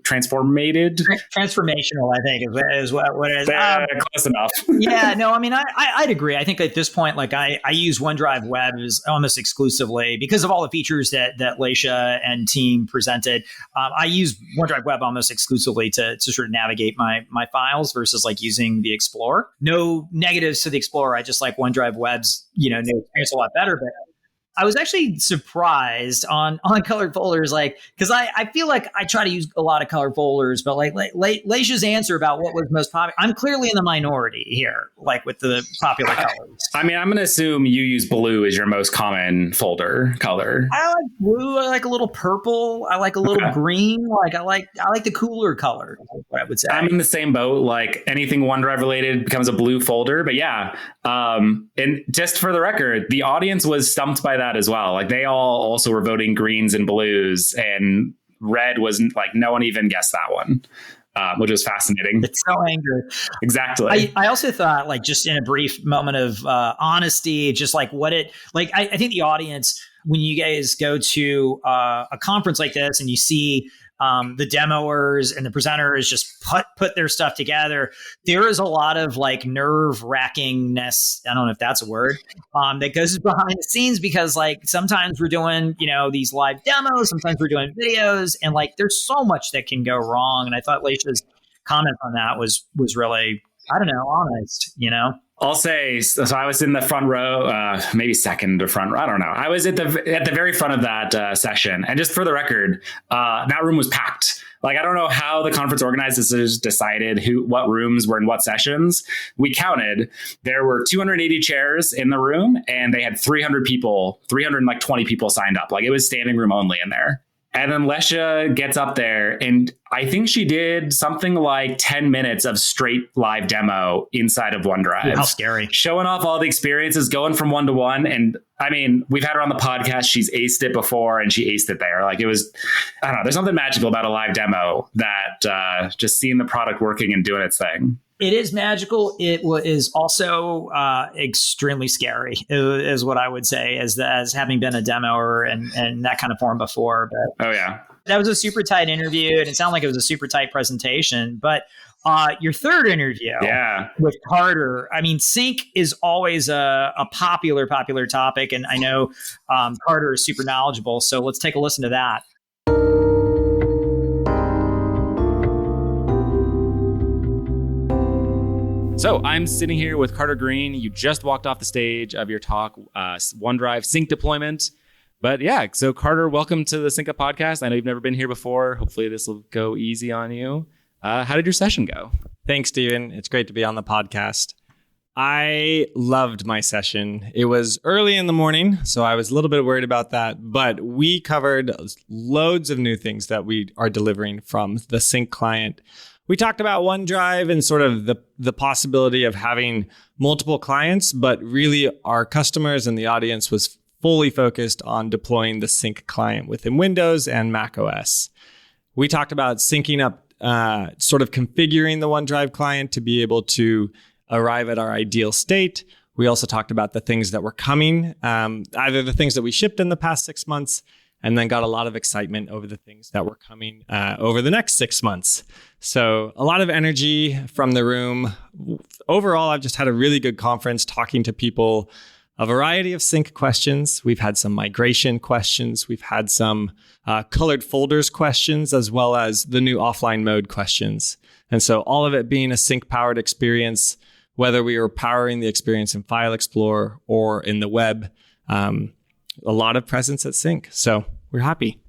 I think is what it is.
Close enough.
Yeah, no, I mean, I'd agree. I think at this point, like I use OneDrive Web almost exclusively because of all the features that Lesha and team presented. I use OneDrive Web almost exclusively to sort of navigate my files versus like using the Explorer. No negatives to the Explorer. I just like OneDrive Web's, you know, experience a lot better, but I was actually surprised on colored folders, like, because I feel like I try to use a lot of colored folders, but like Lesha's answer about what was most popular, I'm clearly in the minority here, like with the popular colors.
I mean, I'm going to assume you use blue as your most common folder color.
I like blue. I like a little purple. I like a little green. Like I like the cooler color, what I would say.
I'm in the same boat. Like anything OneDrive related becomes a blue folder. But yeah, and just for the record, the audience was stumped by that as well. Like they all also were voting greens and blues, and red was like no one even guessed that one, which was fascinating.
It's so angry.
Exactly.
I also thought, like, just in a brief moment of honesty, just like what it like. I think the audience, when you guys go to a conference like this and you see the demoers and the presenters just put their stuff together, there is a lot of like nerve-wrackingness, I don't know if that's a word, that goes behind the scenes, because like sometimes we're doing, you know, these live demos, sometimes we're doing videos, and like there's so much that can go wrong. And I thought Lesha's comment on that was really, I don't know, honest, you know?
I'll say, so I was in the front row, maybe second or front row. I don't know. I was at the very front of that session. And just for the record, that room was packed. Like, I don't know how the conference organizers decided what rooms were in what sessions. We counted. There were 280 chairs in the room, and they had 320 people signed up. Like, it was standing room only in there. And then Lesha gets up there, and I think she did something like 10 minutes of straight live demo inside of OneDrive.
How scary.
Showing off all the experiences, going from one to one. And I mean, we've had her on the podcast. She's aced it before, and she aced it there. Like it was, I don't know, there's something magical about a live demo that just seeing the product working and doing its thing.
It is magical. It is also extremely scary, is what I would say, as having been a demoer and that kind of form before. But
oh yeah,
that was a super tight interview, and it sounded like it was a super tight presentation. But your third interview, with Carter, I mean, sync is always a popular topic, and I know Carter is super knowledgeable. So let's take a listen to that.
So I'm sitting here with Carter Green. You just walked off the stage of your talk, OneDrive sync deployment. But yeah, so Carter, welcome to the Sync Up podcast. I know you've never been here before. Hopefully this will go easy on you. How did your session go?
Thanks, Steven. It's great to be on the podcast. I loved my session. It was early in the morning, so I was a little bit worried about that. But we covered loads of new things that we are delivering from the Sync client. We talked about OneDrive and sort of the possibility of having multiple clients, but really our customers and the audience was fully focused on deploying the Sync client within Windows and Mac OS. We talked about syncing up, sort of configuring the OneDrive client to be able to arrive at our ideal state. We also talked about the things that were coming, either the things that we shipped in the past 6 months, and then got a lot of excitement over the things that were coming over the next 6 months. So a lot of energy from the room. Overall, I've just had a really good conference talking to people, a variety of sync questions. We've had some migration questions. We've had some colored folders questions, as well as the new offline mode questions. And so all of it being a sync-powered experience, whether we were powering the experience in File Explorer or in the web, a lot of presence at Sync. So we're happy.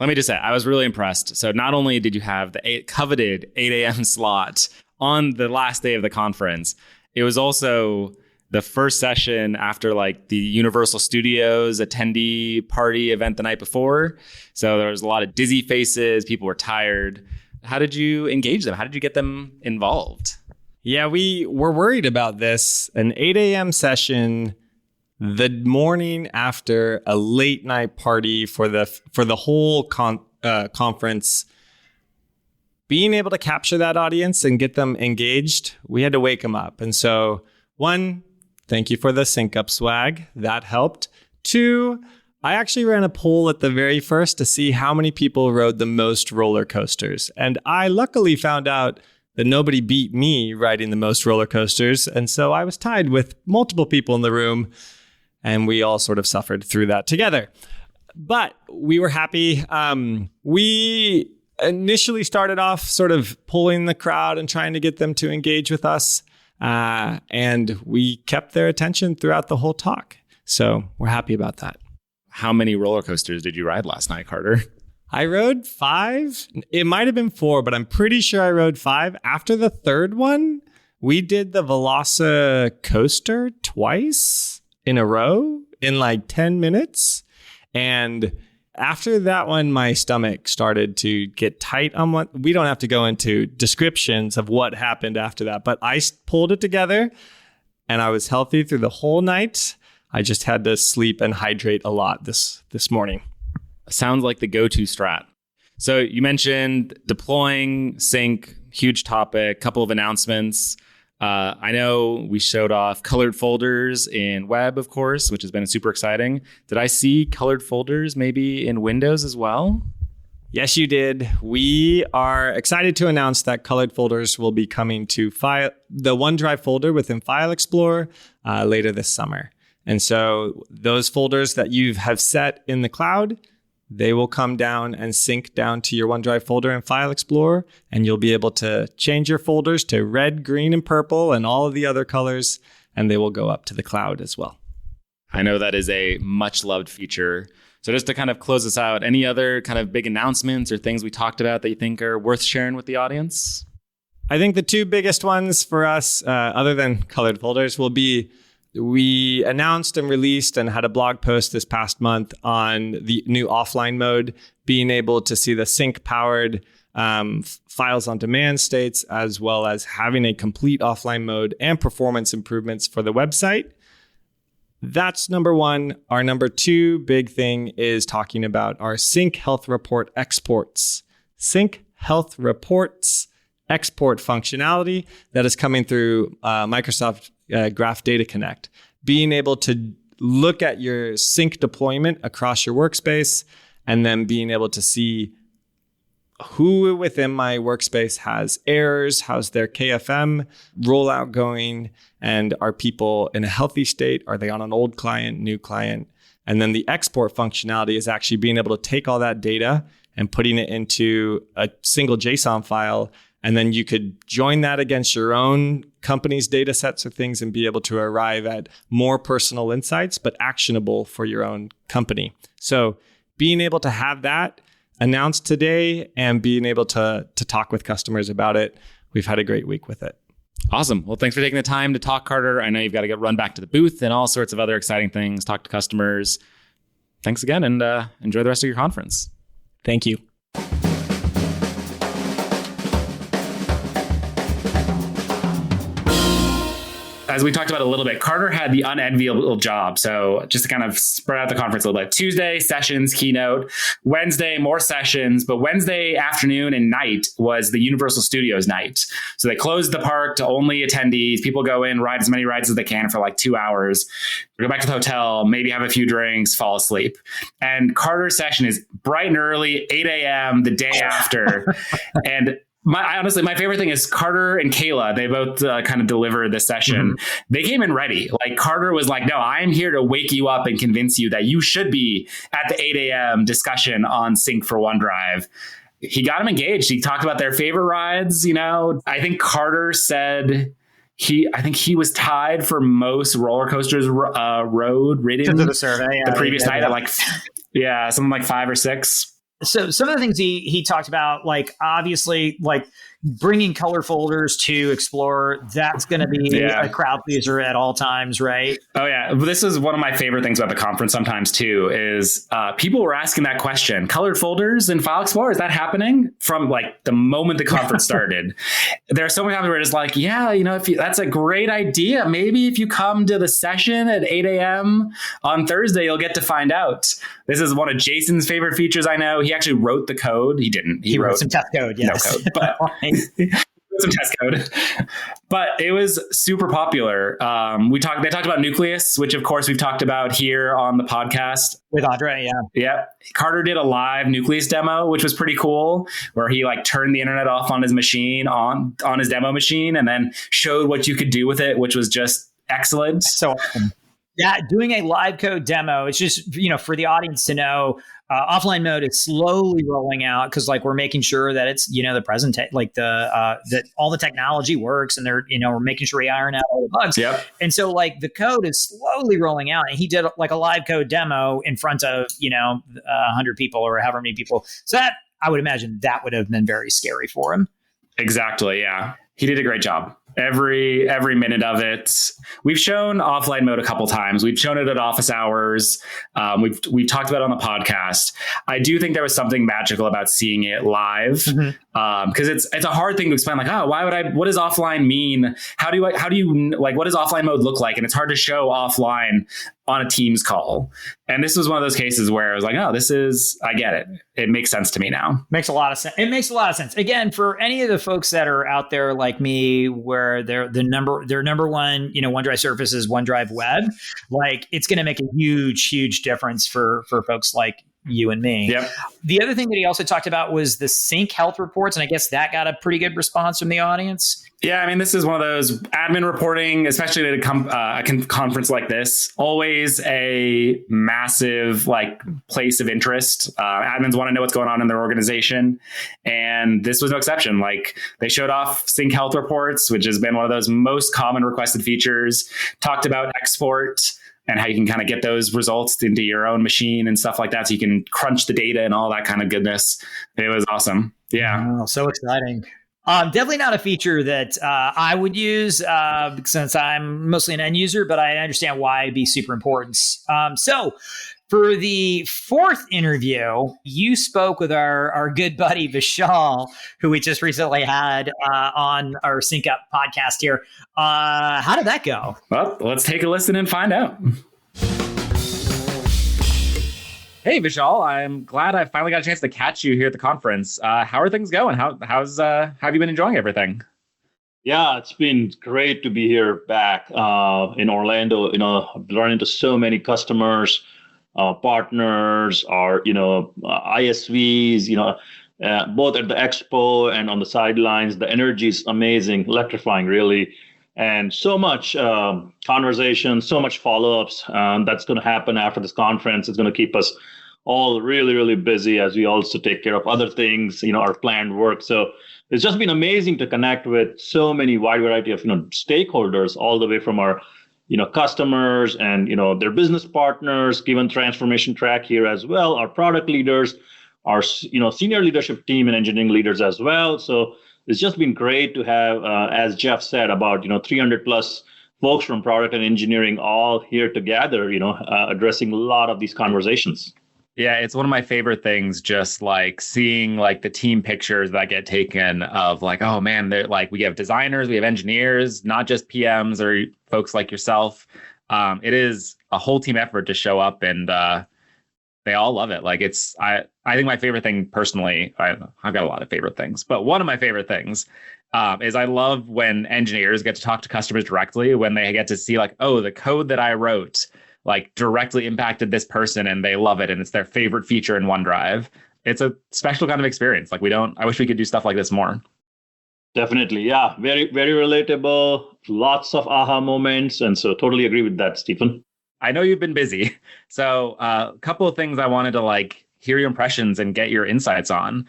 Let me just say, I was really impressed. So not only did you have the coveted 8 a.m. slot on the last day of the conference, it was also the first session after like the Universal Studios attendee party event the night before. So there was a lot of dizzy faces. People were tired. How did you engage them? How did you get them involved?
Yeah, we were worried about this. An 8 a.m. session the morning after a late night party for the whole conference, being able to capture that audience and get them engaged, we had to wake them up. And so, one, thank you for the Sync Up swag. That helped. Two, I actually ran a poll at the very first to see how many people rode the most roller coasters. And I luckily found out that nobody beat me riding the most roller coasters. And so I was tied with multiple people in the room. And we all sort of suffered through that together. But we were happy. We initially started off sort of pulling the crowd and trying to get them to engage with us. And we kept their attention throughout the whole talk. So we're happy about that.
How many roller coasters did you ride last night, Carter?
I rode 5. It might have been 4, but I'm pretty sure I rode 5. After the third one, we did the Velosa coaster twice in a row in like 10 minutes. And after that one, my stomach started to get tight on what we don't have to go into descriptions of what happened after that, but I pulled it together and I was healthy through the whole night. I just had to sleep and hydrate a lot this morning.
Sounds like the go-to strat. So you mentioned deploying Sync, huge topic, couple of announcements. I know we showed off colored folders in web, of course, which has been super exciting. Did I see colored folders maybe in Windows as well?
Yes, you did. We are excited to announce that colored folders will be coming to the OneDrive folder within File Explorer later this summer. And so those folders that you have set in the cloud, they will come down and sync down to your OneDrive folder in File Explorer, and you'll be able to change your folders to red, green, and purple, and all of the other colors, and they will go up to the cloud as well.
I know that is a much-loved feature. So just to kind of close this out, any other kind of big announcements or things we talked about that you think are worth sharing with the audience?
I think the two biggest ones for us, other than colored folders, will be we announced and released and had a blog post this past month on the new offline mode, being able to see the sync powered files on demand states, as well as having a complete offline mode and performance improvements for the website. That's number one. Our number two big thing is talking about our Sync Health Report exports. Sync Health Reports export functionality that is coming through Microsoft Graph Data Connect. Being able to look at your sync deployment across your workspace and then being able to see who within my workspace has errors, how's their KFM rollout going, and are people in a healthy state? Are they on an old client, new client? And then the export functionality is actually being able to take all that data and putting it into a single JSON file. And then you could join that against your own company's data sets or things and be able to arrive at more personal insights, but actionable for your own company. So being able to have that announced today and being able to talk with customers about it, we've had a great week with it.
Awesome. Well, thanks for taking the time to talk, Carter. I know you've got to run back to the booth and all sorts of other exciting things, talk to customers. Thanks again, and enjoy the rest of your conference.
Thank you.
As we talked about a little bit, Carter had the unenviable job. So just to kind of spread out the conference a little bit, Tuesday, sessions, keynote, Wednesday, more sessions, but Wednesday afternoon and night was the Universal Studios night. So they closed the park to only attendees. People go in, ride as many rides as they can for like 2 hours, go back to the hotel, maybe have a few drinks, fall asleep. And Carter's session is bright and early, 8 a.m. the day after. And honestly, my favorite thing is Carter and Kayla. They both kind of delivered the session. Mm-hmm. They came in ready. Like Carter was like, no, I'm here to wake you up and convince you that you should be at the 8 a.m. discussion on Sync for OneDrive. He got them engaged. He talked about their favorite rides. You know, I think Carter said I think he was tied for most roller coasters road ridden
to the survey.
The previous night at like, something like 5 or 6.
So some of the things he talked about, like obviously, like bringing color folders to Explorer, that's going to be a crowd pleaser at all times, right?
Oh, yeah. This is one of my favorite things about the conference sometimes, too, is people were asking that question. Colored folders in File Explorer, is that happening? From like the moment the conference started. There are so many times where it's like, that's a great idea. Maybe if you come to the session at 8 a.m. on Thursday, you'll get to find out. This is one of Jason's favorite features, I know. He actually wrote the code. He didn't. He wrote
some test code, yes.
No code, but some test code. But it was super popular. They talked about Nucleus, which of course we've talked about here on the podcast.
With Andre,
Yeah. Carter did a live Nucleus demo, which was pretty cool, where he like turned the internet off on his machine, on his demo machine, and then showed what you could do with it, which was just excellent.
So awesome. Yeah, doing a live code demo, it's just, for the audience to know, offline mode is slowly rolling out because like we're making sure that it's, the present, that all the technology works and they're, we're making sure we iron out all the bugs.
Yep.
And so like the code is slowly rolling out, and he did like a live code demo in front of, 100 people or however many people. So that, I would imagine that would have been very scary for him.
Exactly. Yeah. He did a great job. Every minute of it. We've shown offline mode a couple times. We've shown it at office hours. We've talked about it on the podcast. I do think there was something magical about seeing it live, because it's a hard thing to explain. Like, what does offline mean? How do you like, what does offline mode look like? And it's hard to show offline on a Teams call. And this was one of those cases where I was like, I get it. It makes sense to me now.
Makes a lot of sense. It makes a lot of sense. Again, for any of the folks that are out there like me, where their number one, OneDrive Surface is OneDrive Web, like it's going to make a huge difference for folks like you and me.
Yep.
The other thing that he also talked about was the Sync Health Reports, and I guess that got a pretty good response from the audience.
Yeah, I mean, this is one of those admin reporting, especially at a conference like this, always a massive place of interest. Admins want to know what's going on in their organization, and this was no exception. Like they showed off Sync Health Reports, which has been one of those most common requested features. Talked about export and how you can kind of get those results into your own machine and stuff like that, so you can crunch the data and all that kind of goodness. It was awesome. Yeah.
Oh, so exciting. Definitely not a feature that I would use since I'm mostly an end user, but I understand why it'd be super important. So for the fourth interview, you spoke with our good buddy Vishal, who we just recently had on our Sync Up podcast here. How did that go?
Well, let's take a listen and find out. Hey, Vishal, I'm glad I finally got a chance to catch you here at the conference. How are things going? How have you been enjoying everything?
Yeah, it's been great to be here back in Orlando. I've run into so many customers, partners, or ISVs. Both at the expo and on the sidelines. The energy is amazing, electrifying, really, and so much conversation, so much follow-ups that's going to happen after this conference. It's going to keep us all really, really busy as we also take care of other things, our planned work. So it's just been amazing to connect with so many wide variety of stakeholders, all the way from our customers and their business partners, given transformation track here as well, our product leaders, our senior leadership team and engineering leaders as well. So it's just been great to have, as Jeff said, about 300 plus folks from product and engineering all here together, addressing a lot of these conversations.
Yeah, it's one of my favorite things, just like seeing like the team pictures that get taken of like, oh man, they're like, we have designers, we have engineers, not just PMs or folks like yourself. It is a whole team effort to show up, and they all love it. Like I think my favorite thing personally, I've got a lot of favorite things, but one of my favorite things is I love when engineers get to talk to customers directly, when they get to see like, oh, the code that I wrote like directly impacted this person and they love it and it's their favorite feature in OneDrive. It's a special kind of experience. Like I wish we could do stuff like this more.
Definitely. Yeah. Very, very relatable. Lots of aha moments. And so totally agree with that, Stephen.
I know you've been busy. So a couple of things I wanted to like hear your impressions and get your insights on.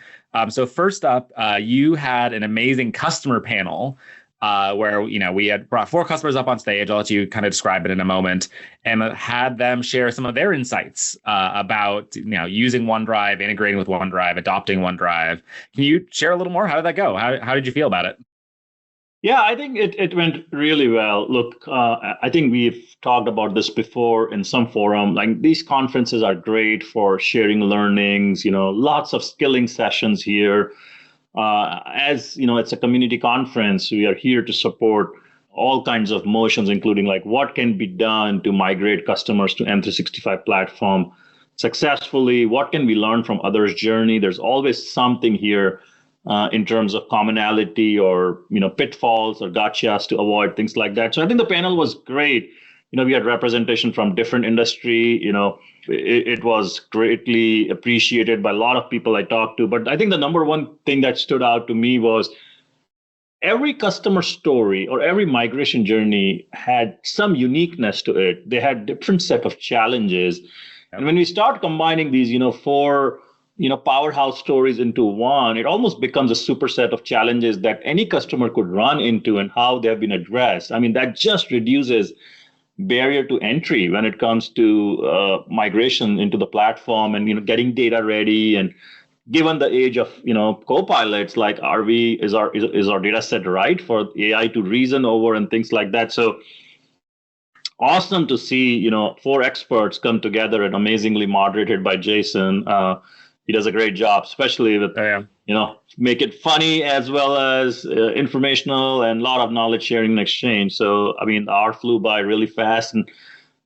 So first up, you had an amazing customer panel where we had brought 4 customers up on stage. I'll let you kind of describe it in a moment, and had them share some of their insights about using OneDrive, integrating with OneDrive, adopting OneDrive. Can you share a little more? How did that go? How did you feel about it?
Yeah, I think it went really well. Look, I think we've talked about this before in some forum. Like, these conferences are great for sharing learnings, lots of skilling sessions here. As it's a community conference, we are here to support all kinds of motions, including like what can be done to migrate customers to M365 platform successfully. What can we learn from others' journey? There's always something here in terms of commonality or pitfalls or gotchas to avoid, things like that. So I think the panel was great. We had representation from different industry. It was greatly appreciated by a lot of people I talked to. But I think the number one thing that stood out to me was every customer story or every migration journey had some uniqueness to it. They had different set of challenges. And when we start combining these, 4 powerhouse stories into one, it almost becomes a superset of challenges that any customer could run into and how they have been addressed. I mean, that just reduces barrier to entry when it comes to migration into the platform and getting data ready. And given the age of co-pilots, like is our data set right for AI to reason over and things like that. So awesome to see 4 experts come together, and amazingly moderated by Jason. He does a great job, especially with make it funny as well as informational, and a lot of knowledge sharing and exchange. So, I mean, the hour flew by really fast. And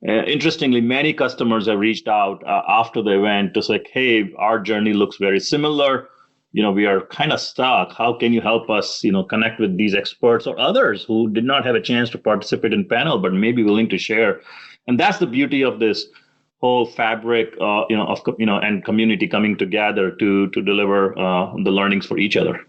interestingly, many customers have reached out after the event to say, hey, our journey looks very similar. We are kind of stuck. How can you help us, connect with these experts or others who did not have a chance to participate in panel, but may be willing to share? And that's the beauty of this whole fabric, and community coming together to deliver the learnings for each other.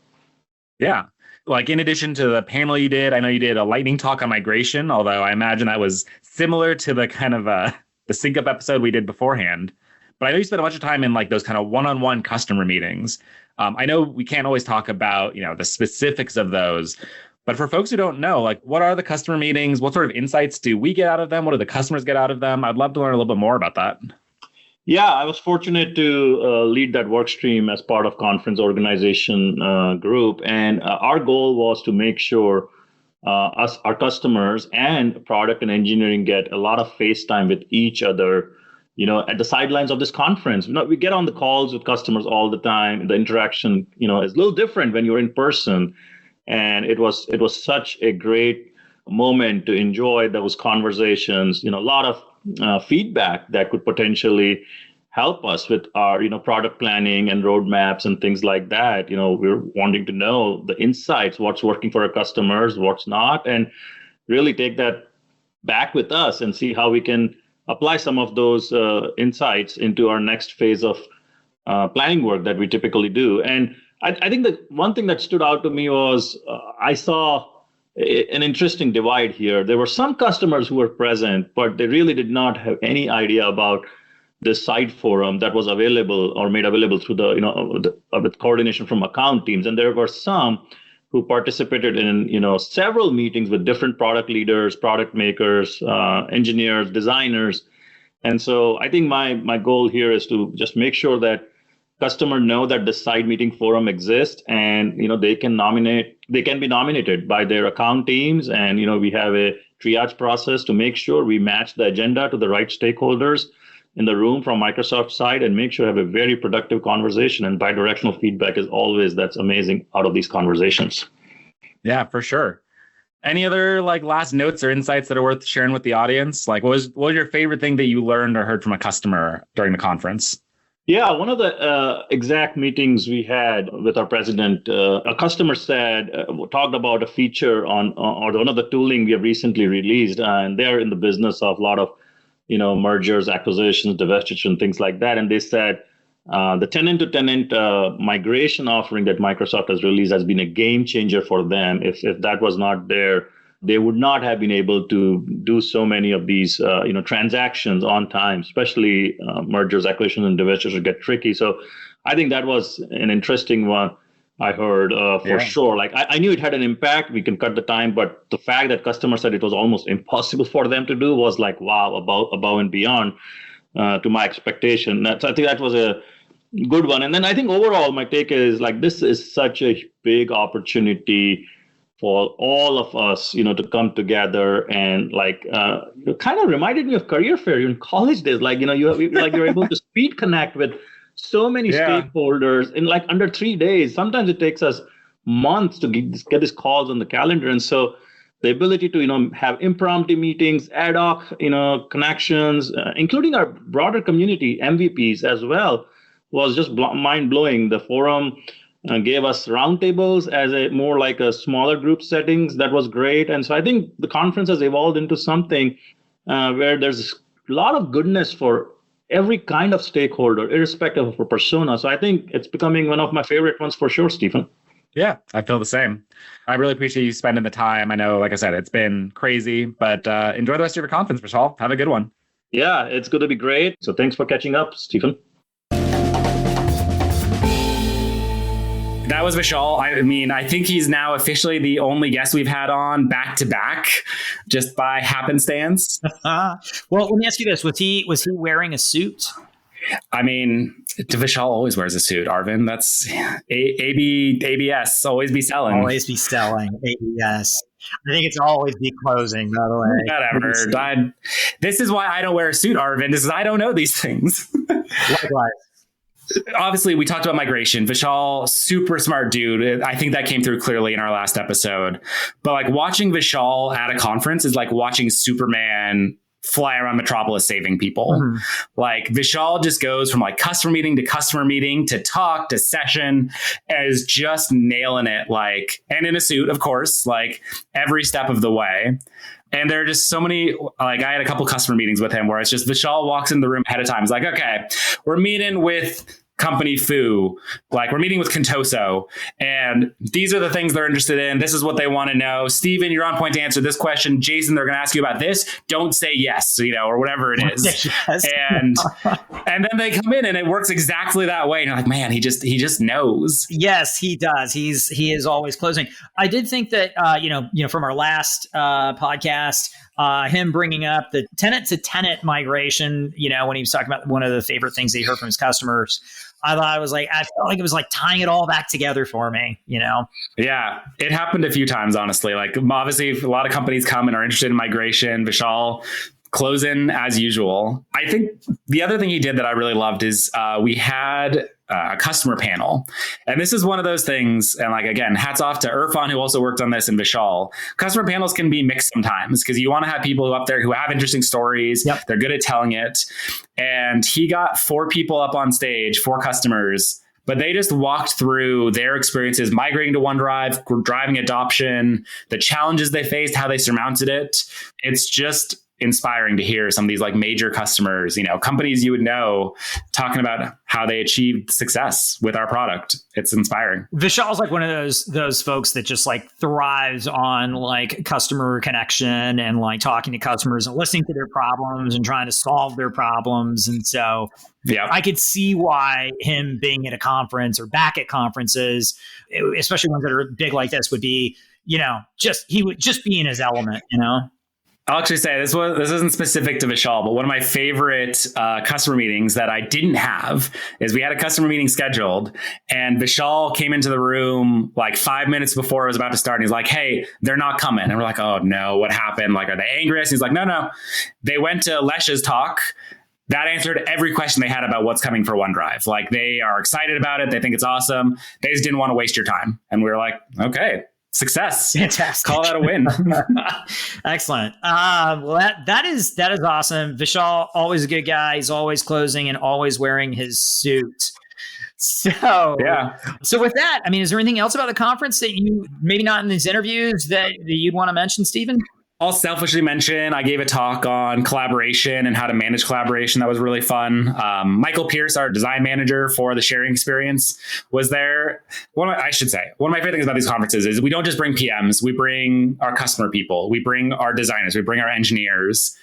Yeah. Like, in addition to the panel you did, I know you did a lightning talk on migration, although I imagine that was similar to the kind of the Sync Up episode we did beforehand. But I know you spent a bunch of time in like those kind of one-on-one customer meetings. I know we can't always talk about, the specifics of those, but for folks who don't know, like, what are the customer meetings? What sort of insights do we get out of them? What do the customers get out of them? I'd love to learn a little bit more about that.
Yeah, I was fortunate to lead that work stream as part of conference organization group. And our goal was to make sure our customers and product and engineering get a lot of face time with each other, at the sidelines of this conference. We get on the calls with customers all the time. The interaction, is a little different when you're in person. And it was such a great moment to enjoy those conversations, a lot of feedback that could potentially help us with our product planning and roadmaps and things like that. We're wanting to know the insights, what's working for our customers, what's not, and really take that back with us and see how we can apply some of those insights into our next phase of planning work that we typically do. And I think that one thing that stood out to me was I saw an interesting divide here. There were some customers who were present, but they really did not have any idea about the side forum that was available or made available through with coordination from account teams. And there were some who participated in several meetings with different product leaders, product makers, engineers, designers. And so I think my goal here is to just make sure that customers know that the side meeting forum exists, and they can be nominated by their account teams, and we have a triage process to make sure we match the agenda to the right stakeholders in the room from Microsoft side, and make sure we have a very productive conversation. And bidirectional feedback is always that's amazing out of these conversations.
Yeah, for sure. Any other last notes or insights that are worth sharing with the audience? What was your favorite thing that you learned or heard from a customer during the conference?
Yeah, one of the exact meetings we had with our president, a customer talked about a feature or one of the tooling we have recently released, and they're in the business of a lot of mergers, acquisitions, divestitures, and things like that. And they said the tenant-to-tenant migration offering that Microsoft has released has been a game changer for them. If that was not there, they would not have been able to do so many of these transactions on time, especially mergers, acquisitions, and divestitures get tricky. So I think that was an interesting one I heard for sure. I knew it had an impact. We can cut the time, but the fact that customers said it was almost impossible for them to do was wow, above and beyond to my expectation. I think that was a good one. And then I think overall, my take is this is such a big opportunity for all of us, to come together, and it kind of reminded me of career fair in college days. You're able to speed connect with so many stakeholders in under 3 days. Sometimes it takes us months to get these calls on the calendar. And so the ability to, have impromptu meetings, ad hoc, connections, including our broader community, MVPs as well, was just mind blowing. The forum gave us roundtables as a more a smaller group settings. That was great. And so I think the conference has evolved into something where there's a lot of goodness for every kind of stakeholder, irrespective of a persona. So I think it's becoming one of my favorite ones for sure, Stephen.
Yeah, I feel the same. I really appreciate you spending the time. I know, like I said, it's been crazy, but enjoy the rest of your conference, Vishal. Have a good one.
Yeah, it's going to be great. So thanks for catching up, Stephen.
That was Vishal. I think he's now officially the only guest we've had on back to back, just by happenstance.
Well, let me ask you this: was he wearing a suit?
Vishal always wears a suit, Arvind. That's ABS. Always be selling.
Always be selling ABS. I think it's always be closing, by the way.
Whatever. This is why I don't wear a suit, Arvind. This is I don't know these things.
Likewise.
Obviously, we talked about migration. Vishal, super smart dude. I think that came through clearly in our last episode. But watching Vishal at a conference is like watching Superman fly around Metropolis saving people. Mm-hmm. Vishal just goes from customer meeting to talk to session, and is just nailing it. And in a suit, of course, every step of the way. And there are just so many, I had a couple customer meetings with him where it's just Vishal walks in the room ahead of time. He's like, okay, we're meeting with company foo, we're meeting with Contoso, and these are the things they're interested in. This is what they want to know. Steven, you're on point to answer this question. Jason, they're going to ask you about this. Don't say yes, or whatever it is. Yes. And And then they come in and it works exactly that way. And you're like, man, he just knows.
Yes, he does. He is always closing. I did think that, from our last podcast, him bringing up the tenant to tenant migration, when he was talking about one of the favorite things that he heard from his customers, I felt like it was like tying it all back together for me,
Yeah, it happened a few times, honestly. Like, obviously, a lot of companies come and are interested in migration. Vishal, close in as usual. I think the other thing he did that I really loved is we had a customer panel. And this is one of those things. And like, again, hats off to Irfan, who also worked on this, and Vishal. Customer panels can be mixed sometimes because you want to have people up there who have interesting stories. Yep. They're good at telling it. And he got 4 people up on stage, 4 customers, but they just walked through their experiences migrating to OneDrive, driving adoption, the challenges they faced, how they surmounted it. It's just inspiring to hear some of these like major customers, companies you would know, talking about how they achieved success with our product. It's inspiring.
Vishal's like one of those folks that just like thrives on like customer connection and like talking to customers and listening to their problems and trying to solve their problems. And so I could see why him being at a conference or back at conferences, especially ones that are big like this, would be, he would just be in his element,
I'll actually say this isn't specific to Vishal, but one of my favorite customer meetings that I didn't have is we had a customer meeting scheduled, and Vishal came into the room like 5 minutes before it was about to start. And he's like, "Hey, they're not coming." And we're like, "Oh no, what happened? Like, are they angry?" And he's like, "No. They went to Lesh's talk. That answered every question they had about what's coming for OneDrive. Like, they are excited about it. They think it's awesome. They just didn't want to waste your time." And we were like, "Okay. Success.
Fantastic.
Call that a win."
Excellent. Well, that is awesome. Vishal, always a good guy. He's always closing and always wearing his suit. So with that, I mean, is there anything else about the conference that you, maybe not in these interviews, that you'd want to mention, Stephen?
I'll selfishly mention I gave a talk on collaboration and how to manage collaboration. That was really fun. Michael Pierce, our design manager for the sharing experience, was there. One of my favorite things about these conferences is we don't just bring PMs. We bring our customer people. We bring our designers. We bring our engineers.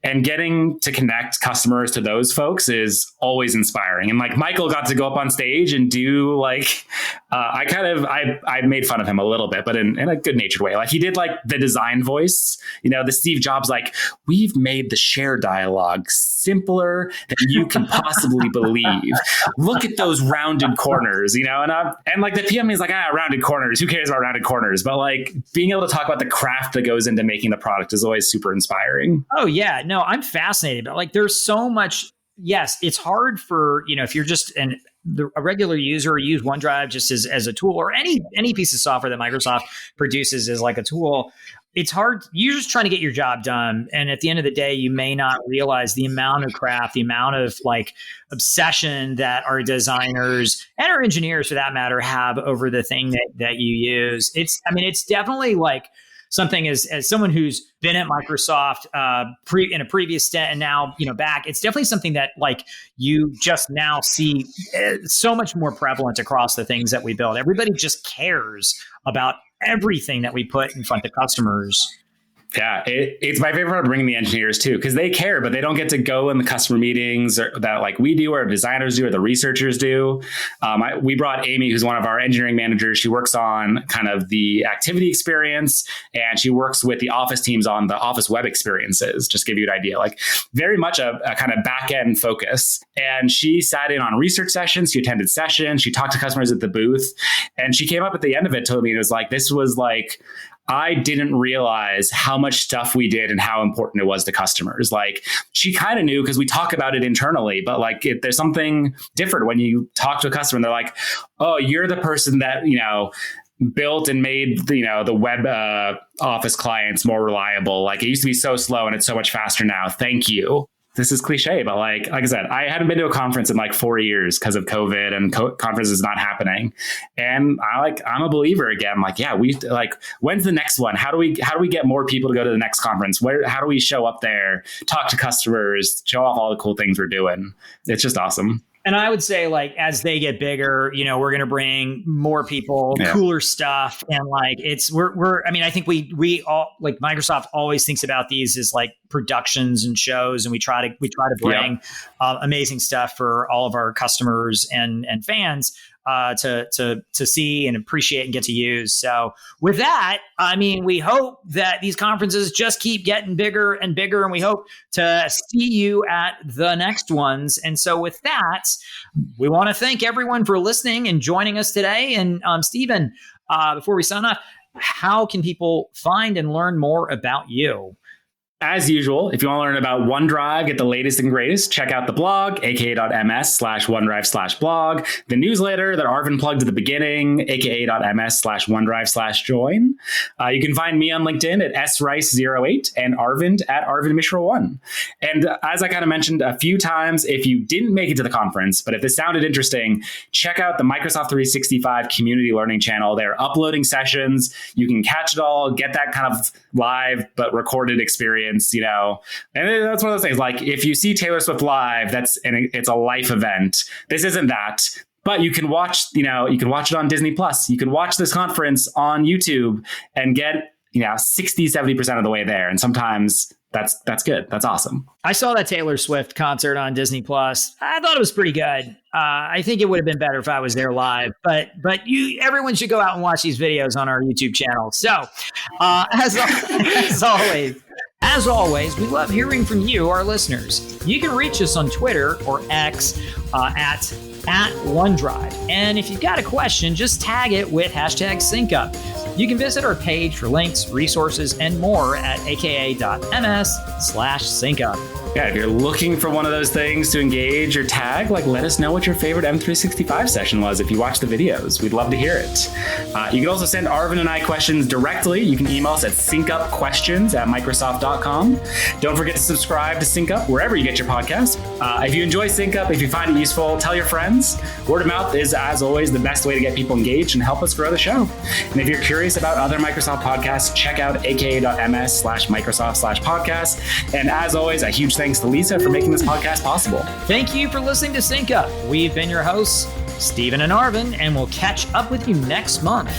And getting to connect customers to those folks is always inspiring. And like Michael got to go up on stage and do like, I made fun of him a little bit, but in a good natured way. Like he did like the design voice, the Steve Jobs, like, "We've made the share dialogue simpler than you can possibly believe. Look at those rounded corners," and like the PM is like, rounded corners. Who cares about rounded corners? But like being able to talk about the craft that goes into making the product is always super inspiring.
Oh yeah. No, I'm fascinated. But like, there's so much. Yes, it's hard for, if you're just a regular user, use OneDrive just as a tool, or any piece of software that Microsoft produces as like a tool. It's hard. You're just trying to get your job done. And at the end of the day, you may not realize the amount of craft, the amount of like obsession that our designers and our engineers, for that matter, have over the thing that you use. It's definitely like something as someone who's been at Microsoft in a previous stint and now back, it's definitely something that like you just now see so much more prevalent across the things that we build. Everybody just cares about everything that we put in front of customers.
Yeah, it's my favorite part of bringing the engineers too, because they care, but they don't get to go in the customer meetings that like we do, or designers do, or the researchers do. We brought Amy, who's one of our engineering managers. She works on kind of the activity experience, and she works with the Office teams on the Office web experiences. Just to give you an idea, like very much a kind of back end focus. And she sat in on research sessions. She attended sessions. She talked to customers at the booth, and she came up at the end of it, told me it was like, this was like, I didn't realize how much stuff we did and how important it was to customers. Like she kind of knew because we talk about it internally, but like there's something different when you talk to a customer and they're like, "Oh, you're the person that, built and made, the web Office clients more reliable. Like it used to be so slow and it's so much faster now. Thank you." This is cliche, but like I said, I hadn't been to a conference in like 4 years because of COVID and conferences not happening. And I'm a believer again. I'm like, when's the next one? How do we get more people to go to the next conference? How do we show up there, talk to customers, show off all the cool things we're doing? It's just awesome.
And I would say, like, as they get bigger, we're going to bring more people, cooler stuff. And like, I think we all, like, Microsoft always thinks about these as like productions and shows. And we try to bring amazing stuff for all of our customers and fans to see and appreciate and get to use. So with that, I mean, we hope that these conferences just keep getting bigger and bigger, and we hope to see you at the next ones. And so with that, we want to thank everyone for listening and joining us today. And Stephen, before we sign off, how can people find and learn more about you?
As usual, if you want to learn about OneDrive, get the latest and greatest, check out the blog, aka.ms/OneDrive/blog, the newsletter that Arvind plugged at the beginning, aka.ms/OneDrive/join. You can find me on LinkedIn at srice08 and Arvind at ArvindMishra1. And as I kind of mentioned a few times, if you didn't make it to the conference, but if this sounded interesting, check out the Microsoft 365 Community Learning channel. They're uploading sessions. You can catch it all, get that kind of live but recorded experience. And that's one of those things. Like, if you see Taylor Swift live, it's a life event. This isn't that, but you can watch. You can watch it on Disney Plus. You can watch this conference on YouTube and get 60-70% of the way there. And sometimes that's good. That's awesome.
I saw that Taylor Swift concert on Disney Plus. I thought it was pretty good. I think it would have been better if I was there live, but everyone should go out and watch these videos on our YouTube channel. So, as always, we love hearing from you, our listeners. You can reach us on Twitter or X at OneDrive. And if you've got a question, just tag it with #SyncUp. You can visit our page for links, resources, and more at aka.ms/syncup.
Yeah, if you're looking for one of those things to engage or tag, let us know what your favorite M365 session was if you watch the videos. We'd love to hear it. You can also send Arvind and I questions directly. You can email us at syncupquestions@microsoft.com. Don't forget to subscribe to SyncUp wherever you get your podcasts. If you enjoy SyncUp, if you find it useful, tell your friends. Word of mouth is, as always, the best way to get people engaged and help us grow the show. And if you're curious about other Microsoft podcasts, check out aka.ms/Microsoft/podcast. And as always, a huge thanks to Lisa for making this podcast possible.
Thank you for listening to SyncUp. We've been your hosts, Stephen and Arvind, and we'll catch up with you next month.